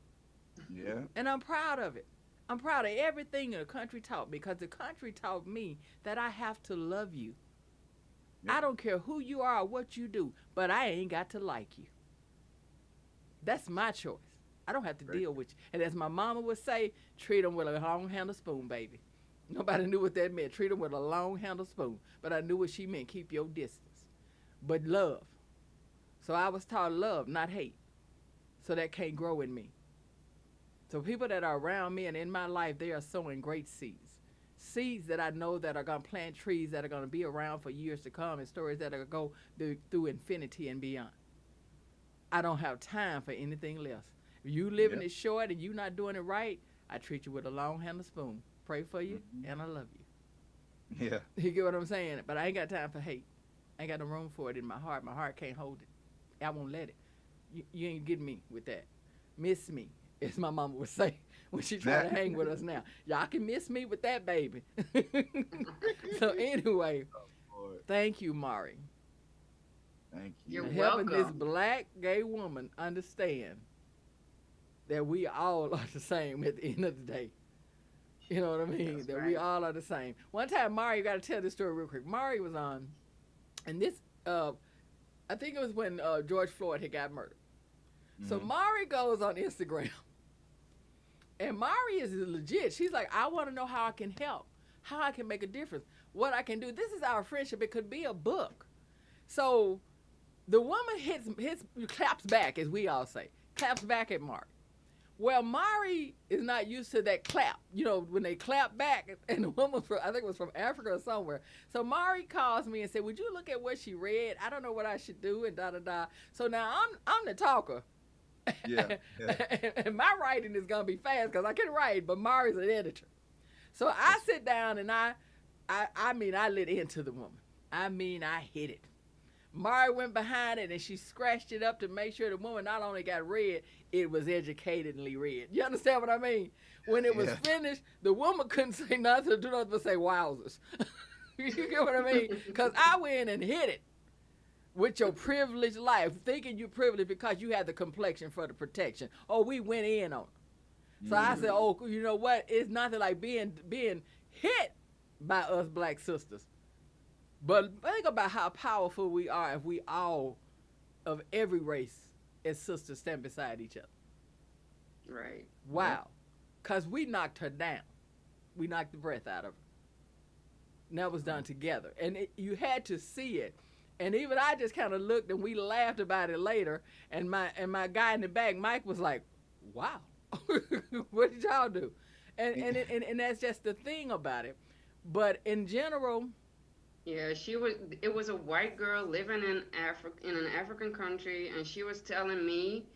Yeah. And I'm proud of it. I'm proud of everything the country taught me, because the country taught me that I have to love you. Yep. I don't care who you are or what you do, but I ain't got to like you. That's my choice. I don't have to deal with you. And as my mama would say, treat them with a long handle spoon, baby. Nobody knew what that meant. Treat them with a long handle spoon. But I knew what she meant. Keep your distance. But love. So I was taught love, not hate. So that can't grow in me. So people that are around me and in my life, they are sowing great seeds. Seeds that I know that are going to plant trees that are going to be around for years to come, and stories that are going to go through infinity and beyond. I don't have time for anything else. If you living it short and you not doing it right, I treat you with a long handle spoon. Pray for you, and I love you. Yeah. You get what I'm saying? But I ain't got time for hate. I ain't got no room for it in my heart. My heart can't hold it. I won't let it. You ain't getting me with that. Miss me, as my mama would say when she tried to hang with us now. Y'all can miss me with that, baby. So anyway, thank you, Mari. Thank you. You're Helping this welcome. black gay woman understand that we all are the same at the end of the day. You know what I mean? That's That we right. all are the same. One time, Mari, you got to tell this story real quick. Mari was on, and this, I think it was when George Floyd had got murdered. So Mari goes on Instagram, and Mari is legit. She's like, I want to know how I can help, how I can make a difference, what I can do. This is our friendship. It could be a book. So the woman claps back, as we all say, claps back at Mari. Well, Mari is not used to that clap. When they clap back, and the woman I think it was from Africa or somewhere. So Mari calls me and said, "Would you look at what she read? I don't know what I should do," and da da da. So now I'm the talker. Yeah. And my writing is gonna be fast because I can write, but Mari's an editor. So I sit down and I lit into the woman. I hit it. Mari went behind it and she scratched it up to make sure the woman not only got read, it was educatedly read. You understand what I mean? When it was finished, the woman couldn't say nothing, do nothing but say wowzers. You get what I mean? Because I went and hit it with your privileged life, thinking you're privileged because you had the complexion for the protection. Oh, we went in on it. So I said, oh, you know what? It's nothing like being hit by us black sisters. But think about how powerful we are if we all, of every race, as sisters, stand beside each other. Right. Wow. Because we knocked her down. We knocked the breath out of her. And that was done together. And you had to see it. And even I just kind of looked and we laughed about it later. And my guy in the back, Mike, was like, wow, what did y'all do? And that's just the thing about it. But in general, Yeah, it was a white girl living in an African country, and she was telling me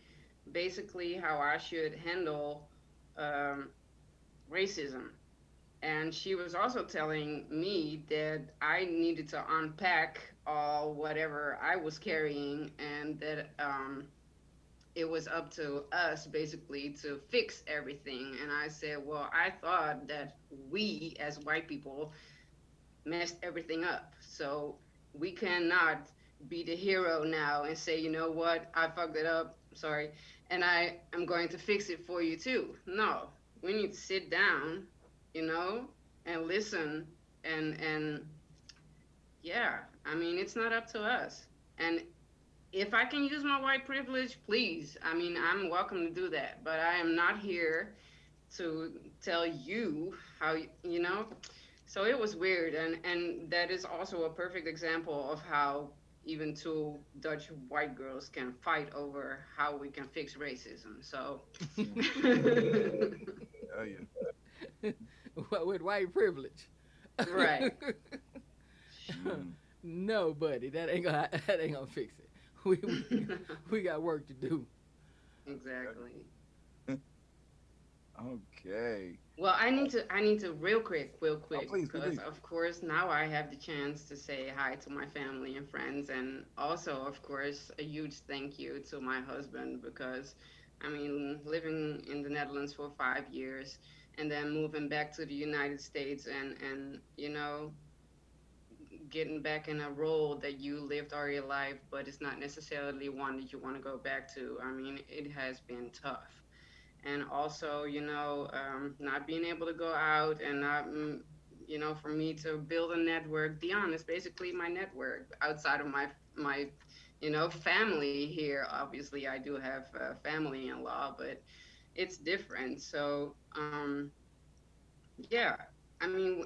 basically how I should handle um, racism. And she was also telling me that I needed to unpack all whatever I was carrying, and that it was up to us basically to fix everything. And I said, well, I thought that we as white people messed everything up. So we cannot be the hero now and say, you know what, I fucked it up, sorry, and I am going to fix it for you too. No, we need to sit down, you know, and listen, and yeah, I mean, it's not up to us. And if I can use my white privilege, please. I mean, I'm welcome to do that, but I am not here to tell you how you know. So it was weird, and that is also a perfect example of how even two Dutch white girls can fight over how we can fix racism. So Oh yeah. With white privilege. right. Mm. No, buddy, that ain't gonna fix it. We got work to do. Exactly. Okay. Well, I need to real Oh, quick, please, because please. of course now I have the chance to say hi to my family and friends, and also, of course, a huge thank you to my husband, because I mean, living in the Netherlands for 5 years and then moving back to the United States, and getting back in a role that you lived all your life, but it's not necessarily one that you want to go back to. I mean, it has been tough. And also, not being able to go out and not, for me to build a network. Dion is basically my network outside of my family here. Obviously, I do have family in law, but it's different. So, yeah, I mean,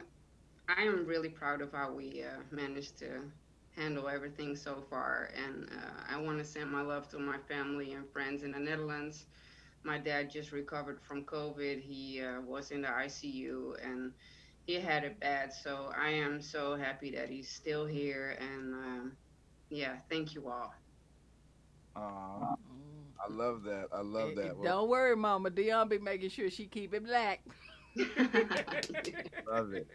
I am really proud of how we managed to handle everything so far. And I want to send my love to my family and friends in the Netherlands. My dad just recovered from COVID. He was in the ICU and he had it bad. So I am so happy that he's still here. And yeah, thank you all. Aw, I love that. I love that. Well, Don't worry, Mama. Dion be making sure she keep it black. love it.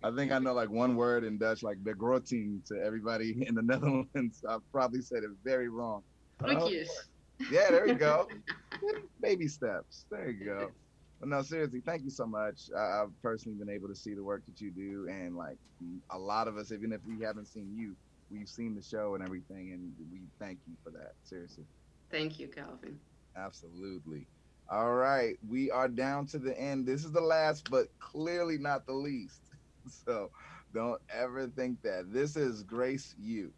I think I know like one word in Dutch, like begroting to everybody in the Netherlands. I probably said it very wrong. Oh, Groetjes. yeah, there we go. Baby steps. There you go. But no, seriously, thank you so much. I've personally been able to see the work that you do, and like a lot of us, even if we haven't seen you, we've seen the show and everything, and we thank you for that. Seriously. Thank you, Calvin. Absolutely. All right. We are down to the end. This is the last, but clearly not the least. So don't ever think that. This is Grace Yu.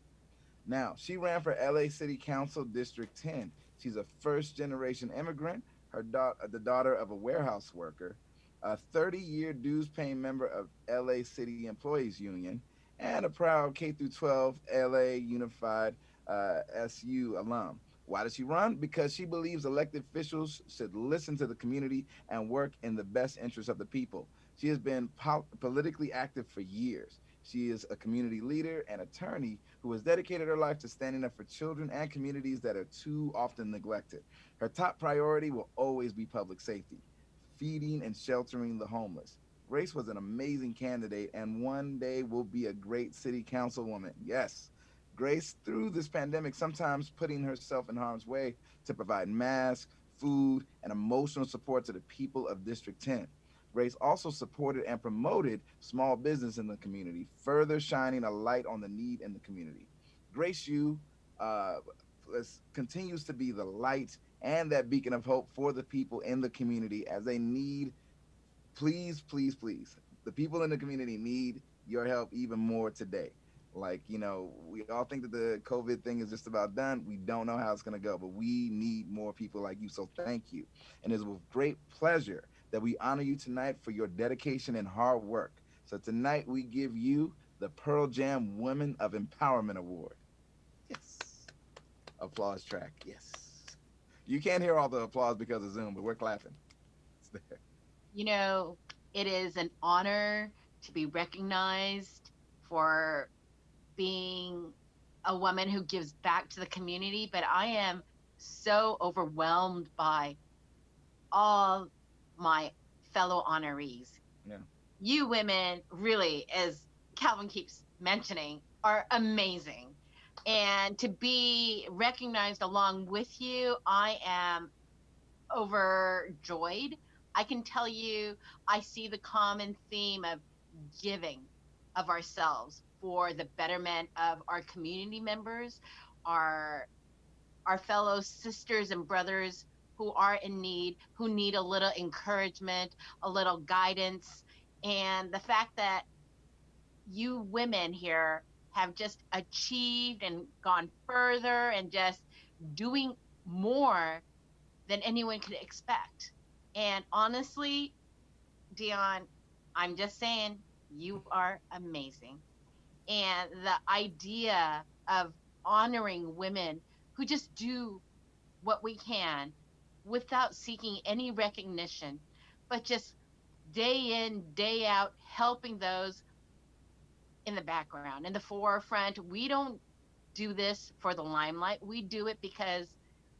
Now, she ran for LA City Council District 10. She's a first generation immigrant, the daughter of a warehouse worker, a 30-year dues paying member of LA City Employees Union, and a proud K through 12 LA Unified SU alum. Why does she run? Because she believes elected officials should listen to the community and work in the best interest of the people. She has been politically active for years. She is a community leader and attorney who has dedicated her life to standing up for children and communities that are too often neglected. Her top priority will always be public safety, feeding and sheltering the homeless. Grace was an amazing candidate and one day will be a great city councilwoman. Yes. Grace, through this pandemic, sometimes putting herself in harm's way to provide masks, food, and emotional support to the people of District 10. Grace also supported and promoted small business in the community, further shining a light on the need in the community. Grace Yu uh, continues to be the light and that beacon of hope for the people in the community as they need. Please, please, please. The people in the community need your help even more today. Like, we all think that the COVID thing is just about done. We don't know how it's going to go, but we need more people like you. So thank you. And it's with great pleasure that we honor you tonight for your dedication and hard work. So tonight we give you the Pearl Jam Women of Empowerment Award. Yes. Applause track. Yes. You can't hear all the applause because of Zoom, but we're clapping. It's there. You know, it is an honor to be recognized for being a woman who gives back to the community, but I am so overwhelmed by all my fellow honorees. Yeah. You women really, as Calvin keeps mentioning, are amazing. And to be recognized along with you, I am overjoyed. I can tell you, I see the common theme of giving of ourselves for the betterment of our community members, our our fellow sisters and brothers who are in need, who need a little encouragement, a little guidance. And the fact that you women here have just achieved and gone further and just doing more than anyone could expect. And honestly, Dion, I'm just saying, you are amazing. And the idea of honoring women who just do what we can without seeking any recognition, but just day in, day out, helping those in the background, in the forefront. We don't do this for the limelight. We do it because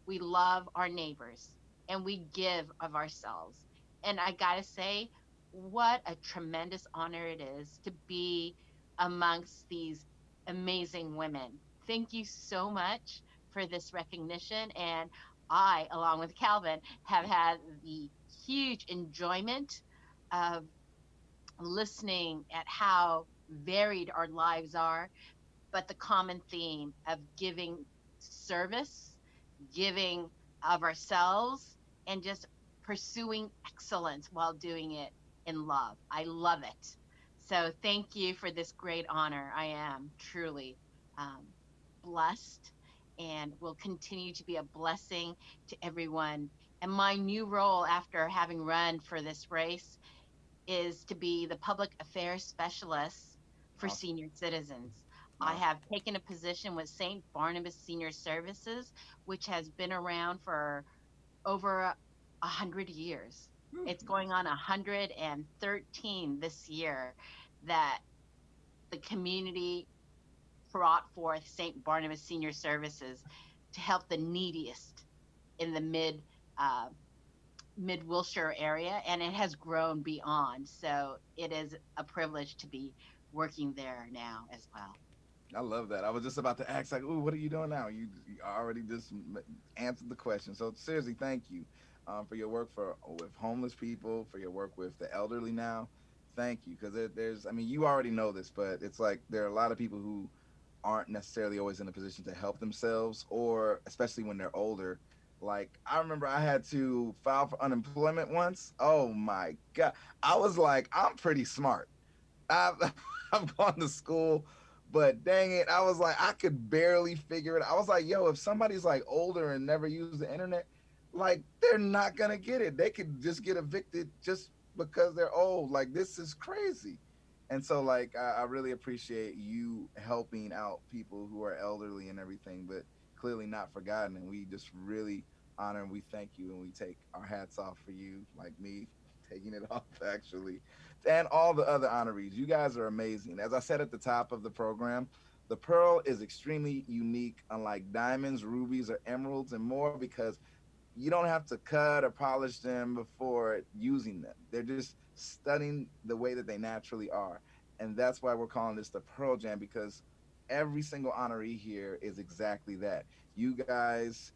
we love our neighbors and we give of ourselves. And I got to say, what a tremendous honor it is to be amongst these amazing women. Thank you so much for this recognition. And I, along with Calvin, have had the huge enjoyment of listening at how varied our lives are, but the common theme of giving service, giving of ourselves, and just pursuing excellence while doing it in love. I love it. So thank you for this great honor. I am truly um, blessed and will continue to be a blessing to everyone. And my new role after having run for this race is to be the public affairs specialist for Awesome. senior citizens. I Awesome. have taken a position with St. Barnabas Senior Services, which has been around for over 100 years. It's going on 113 this year that the community brought forth St. Barnabas Senior Services to help the neediest in the uh, mid Wilshire area, and it has grown beyond. So it is a privilege to be working there now as well. I love that. I was just about to ask, like, "Ooh, what are you doing now?" You already just answered the question. So seriously, thank you for your work for with homeless people, for your work with the elderly now. Thank you, because there's, I mean, you already know this, but it's like there are a lot of people who aren't necessarily always in a position to help themselves, or especially when they're older. Like I remember I had to file for unemployment once. Oh my god, I was like, I'm pretty smart. I've I've gone to school, but dang it, I was like, I could barely figure it. I was like, yo, if somebody's like older and never used the internet, like they're not gonna get it. They could just get evicted just because they're old. Like this is crazy. And so like I really appreciate you helping out people who are elderly and everything, but clearly not forgotten. And we just really honor and we thank you and we take our hats off for you, like me taking it off actually, and all the other honorees. You guys are amazing. As I said at the top of the program, the pearl is extremely unique, unlike diamonds, rubies, or emeralds, and more because you don't have to cut or polish them before using them. They're just studying the way that they naturally are. And that's why we're calling this the Pearl Jam, because every single honoree here is exactly that. You guys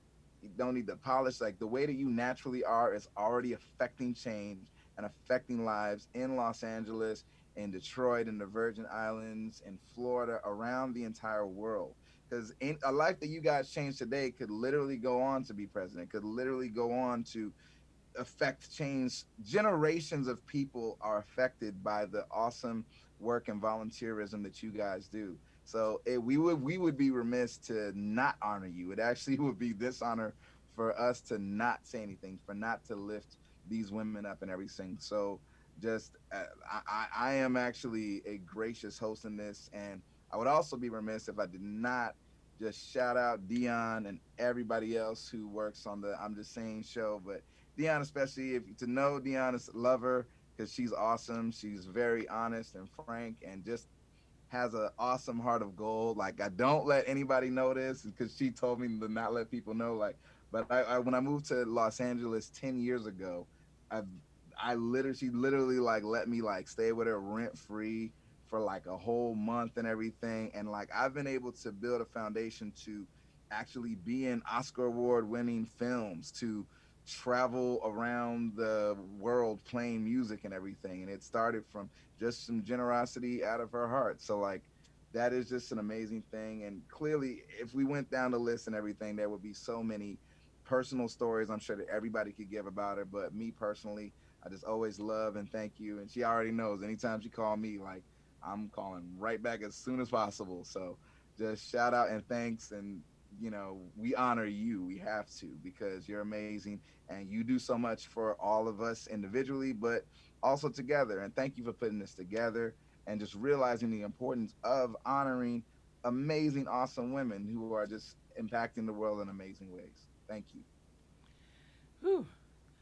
don't need to polish. Like the way that you naturally are is already affecting change and affecting lives in Los Angeles, in Detroit, in the Virgin Islands, in Florida, around the entire world. Because a life that you guys change today could literally go on to be president, could literally go on to affect change. Generations of people are affected by the awesome work and volunteerism that you guys do. So we would be remiss to not honor you. It actually would be dishonor for us to not say anything, for not to lift these women up and everything. So just I am actually a gracious host in this, and I would also be remiss if I did not just shout out Dion and everybody else who works on the I'm Just Saying show. But Dion, especially if to know Dion, is love her because she's awesome. She's very honest and frank, and just has an awesome heart of gold. Like I don't let anybody know this because she told me to not let people know. Like, but I when I moved to Los Angeles 10 years ago, I I literally she literally like let me like stay with her rent free for like a whole month and everything. And like I've been able to build a foundation to actually be in Oscar award winning films, to travel around the world playing music and everything. And it started from just some generosity out of her heart. So like that is just an amazing thing. And clearly, if we went down the list and everything, there would be so many personal stories I'm sure that everybody could give about her. But me personally, I just always love and thank you. And she already knows anytime she call me, like I'm calling right back as soon as possible. So just shout out and thanks. And we honor you. We have to, because you're amazing and you do so much for all of us individually, but also together. And thank you for putting this together and just realizing the importance of honoring amazing, awesome women who are just impacting the world in amazing ways. Thank you. Whew.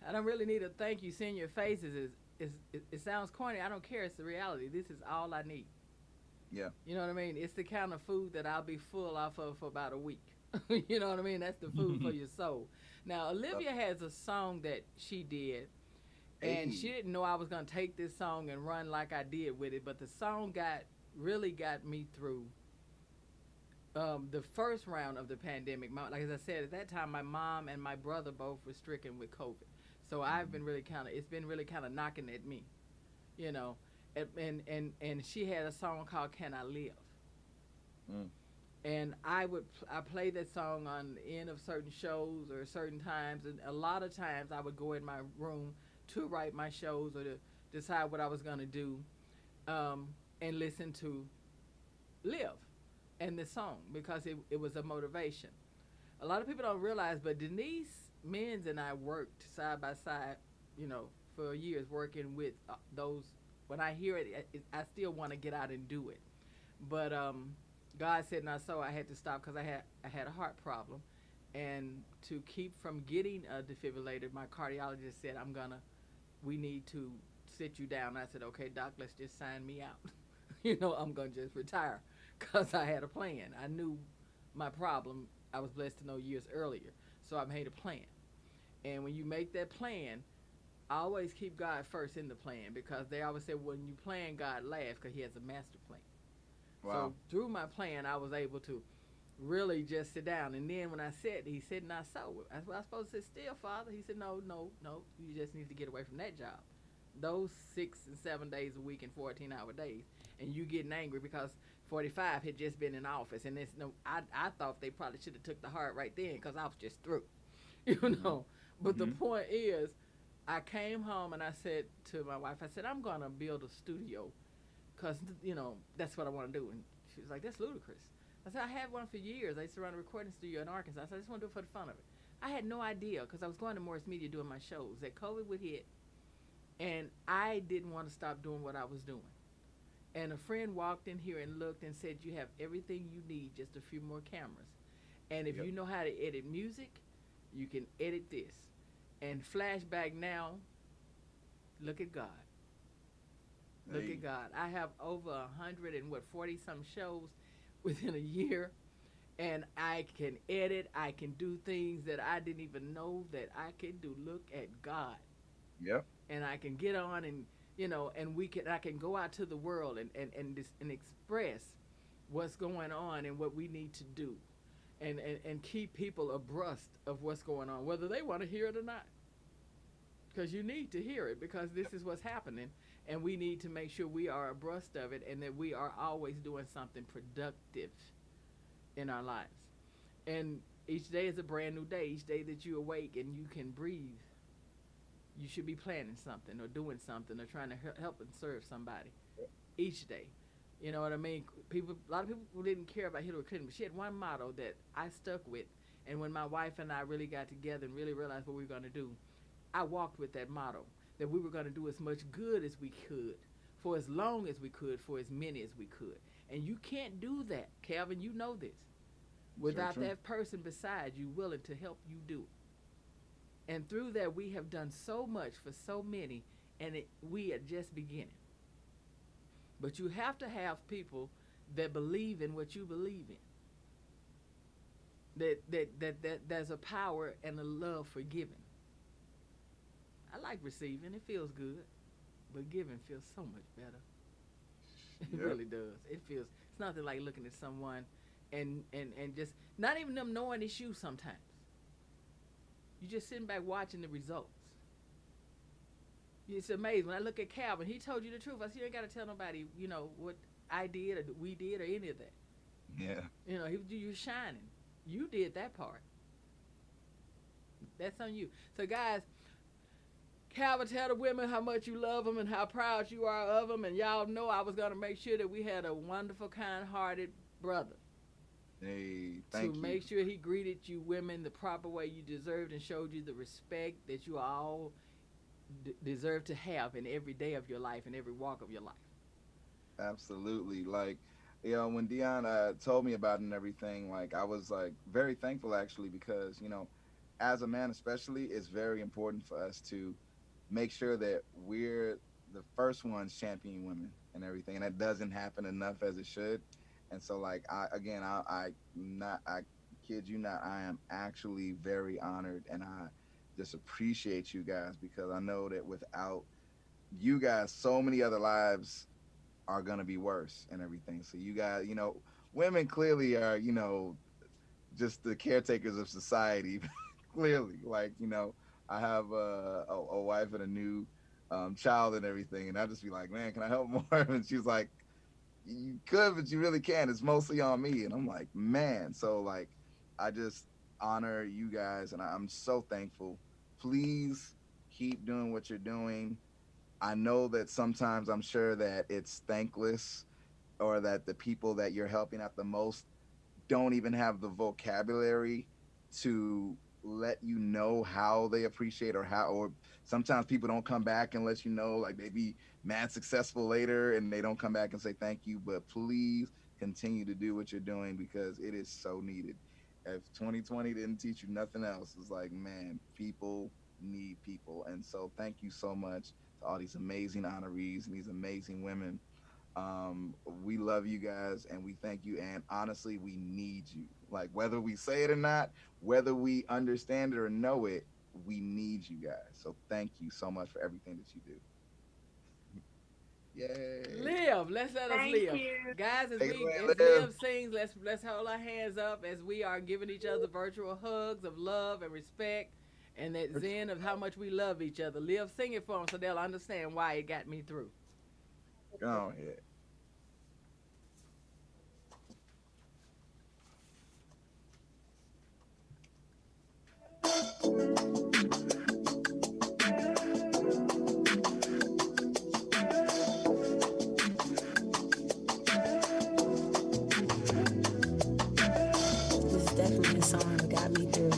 I don't really need a thank you. Seeing your faces it sounds corny. I don't care. It's the reality. This is all I need. Yeah. You know what I mean? It's the kind of food that I'll be full off of for about a week. You know what I mean? That's the food for your soul. Now, Olivia has a song that she did, and she didn't know I was going to take this song and run like I did with it, but the song really got me through the first round of the pandemic. Like as I said, at that time, my mom and my brother both were stricken with COVID. So I've been really it's been really kind of knocking at me, you know. And she had a song called "Can I Live," and I play that song on the end of certain shows or certain times, and a lot of times I would go in my room to write my shows or to decide what I was gonna do, and listen to "Live" and the song because it was a motivation. A lot of people don't realize, but Denise Menz and I worked side by side, for years working with those. When I hear I still want to get out and do it, but God said not so. I had to stop because I had a heart problem, and to keep from getting a defibrillator, my cardiologist said we need to sit you down. I said, okay, doc, let's just sign me out. I'm gonna just retire because I had a plan. I knew my problem. I was blessed to know years earlier, so I made a plan. And when you make that plan, I always keep God first in the plan because they always say when you plan, God laughs because He has a master plan. Wow. So through my plan, I was able to really just sit down. And then when I said, He said, "Not so." I was supposed to sit still, Father. He said, "No, no, no. You just need to get away from that job. Those 6 and 7 days a week and 14-hour days, and you getting angry because 45 had just been in office, and it's no. I thought they probably should have took the heart right then because I was just through, you know. But the point is, I came home and I said to my wife, I said, I'm gonna build a studio, cause that's what I want to do. And she was like, that's ludicrous. I said, I had one for years. I used to run a recording studio in Arkansas. I said, I just want to do it for the fun of it. I had no idea because I was going to Morris Media doing my shows that COVID would hit, and I didn't want to stop doing what I was doing. And a friend walked in here and looked and said, you have everything you need, just a few more cameras. And if you know how to edit music, you can edit this. And flashback now, look at God. Look at God. I have over 40 some shows within a year, and I can edit. I can do things that I didn't even know that I could do. Look at God. Yep. And I can get on and I can go out to the world and express what's going on and what we need to do, and keep people abreast of what's going on, whether they want to hear it or not. Because you need to hear it, because this is what's happening, and we need to make sure we are abreast of it and that we are always doing something productive in our lives. And each day is a brand new day. Each day that you awake and you can breathe, you should be planning something or doing something or trying to help and serve somebody each day. You know what I mean? A lot of people didn't care about Hillary Clinton, but she had one motto that I stuck with. And when my wife and I really got together and really realized what we were going to do, I walked with that motto, that we were going to do as much good as we could, for as long as we could, for as many as we could. And you can't do that, Calvin, you know this, without that person beside you willing to help you do it. And through that, we have done so much for so many, and we are just beginning. But you have to have people that believe in what you believe in, that there's a power and a love for giving. I like receiving. It feels good. But giving feels so much better. It really does. It's nothing like looking at someone and just not even them knowing it's you sometimes. You just sitting back watching the results. It's amazing. When I look at Calvin, he told you the truth. I said, you ain't got to tell nobody, what I did or we did or any of that. Yeah. You know, you're shining. You did that part. That's on you. So, guys, Calvin, tell the women how much you love them and how proud you are of them. And y'all know I was going to make sure that we had a wonderful, kind hearted brother. Hey, thank to you. make sure he greeted you women the proper way you deserved and showed you the respect that you all deserve to have in every day of your life and every walk of your life. Absolutely. Like, you know, when Dion told me about it and everything, like I was like very thankful actually because, you know, as a man especially, it's very important for us to make sure that we're the first ones championing women and everything. And that doesn't happen enough as it should. And so like I not I kid you not, I am actually very honored and I just appreciate you guys because I know that without you guys, so many other lives are gonna be worse and everything. So you guys, you know, women clearly are, you know, just the caretakers of society. Clearly, like you know, I have a wife and a new child and everything, and I just be like, man, can I help more? And she's like, you could, but you really can't. It's mostly on me. And I'm like, man. So like, I just honor you guys, and I'm so thankful. Please keep doing what you're doing. I know that sometimes I'm sure that it's thankless or that the people that you're helping out the most don't even have the vocabulary to let you know how they appreciate or sometimes people don't come back and let you know like they be mad successful later and they don't come back and say thank you, but please continue to do what you're doing because it is so needed. If 2020 didn't teach you nothing else, it's like, man, people need people. And so thank you so much to all these amazing honorees and these amazing women. We love you guys and we thank you. And honestly, we need you. Like whether we say it or not, whether we understand it or know it, we need you guys. So thank you so much for everything that you do. Yay. Live. Let's let us Thank live. you. Guys, as Take it we away, as Liv. Liv sings, let's hold our hands up as we are giving each other virtual hugs of love and respect and that zen of how much we love each other. Liv, sing it for them so they'll understand why it got me through. Go ahead. This is definitely a song that got me through.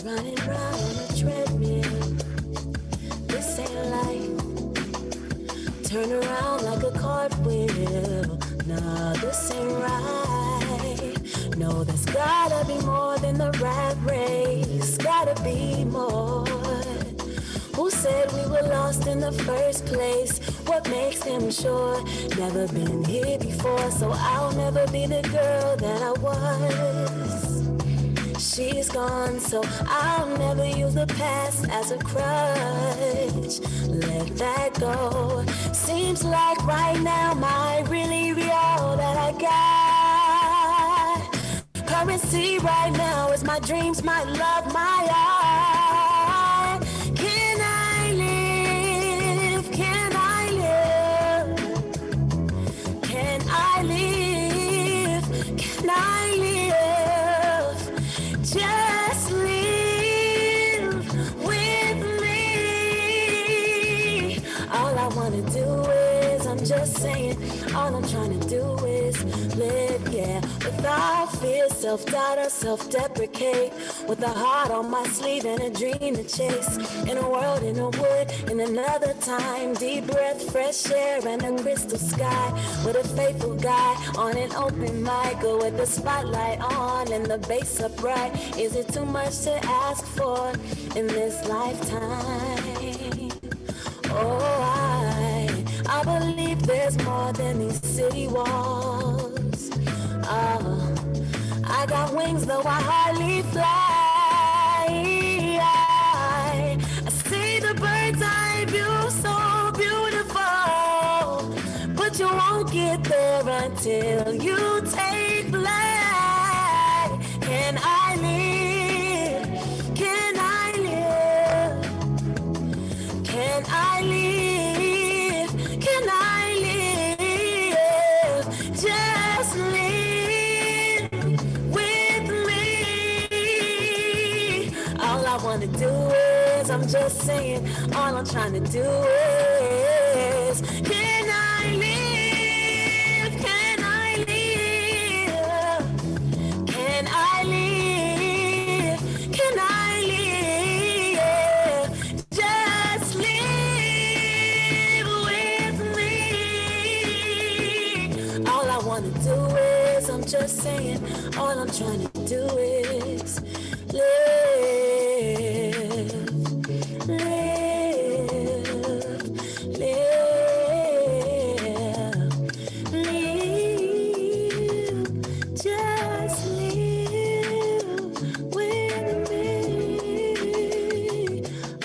Running round on a treadmill, this ain't life. Turn around like a cartwheel, nah, this ain't right. No, there's gotta be more than the rat race, gotta be more. Who said we were lost in the first place? What makes them sure? Never been here before, so I'll never be the girl that I was. She's gone, so I'll never use the past as a crutch. Let that go. Seems like right now my really be all that I got. Currency right now is my dreams, my love, my art. Can I live? Can I live? Can I live? Can I live? Just live with me. All I wanna do is, I'm just saying, all I'm trying to do is live, yeah. Without fear, self-doubt or self-deprecate. With a heart on my sleeve and a dream to chase. In a world, in a wood, in another time. Deep breath, fresh air and a crystal sky. With a faithful guy on an open mic. Or with the spotlight on and the bass upright. Is it too much to ask for in this lifetime? Oh, I believe there's more than these city walls. Oh, I got wings though I hardly fly. I see the bird's eye view so beautiful, but you won't get there until you take flight. Can I live? Can I I'm just saying, all I'm trying to do is, can I live? Can I live? Can I live? Can I live? Just live with me. All I wanna do is, I'm just saying, all I'm trying to do is live, live, live, live, just live with me.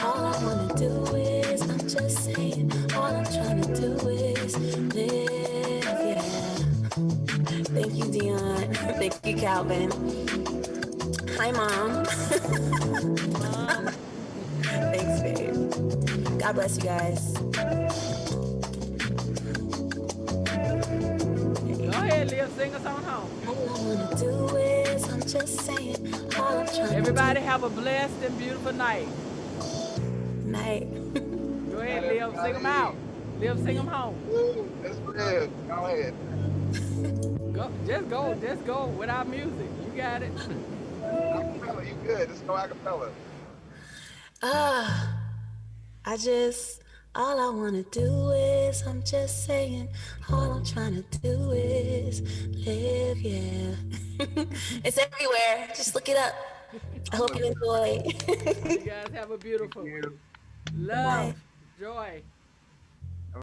All I wanna do is, I'm just saying, all I'm trying to do is live, yeah. Thank you, Dion. Thank you, Calvin. Hi, Mom. Thanks, babe. God bless you guys. Go ahead, Liv, sing us on home. All I wanna do is, I'm just saying, all I'm trying Everybody to have a blessed and beautiful night. night. Go ahead, Liv, sing them out. Liv, sing them home. That's real. Go ahead. Just go without music. You got it. Acapella, you good. Just go acapella. All I wanna do is, I'm just saying, all I'm trying to do is live, yeah. It's everywhere. Just look it up. I hope you enjoy. You guys have a beautiful love, joy.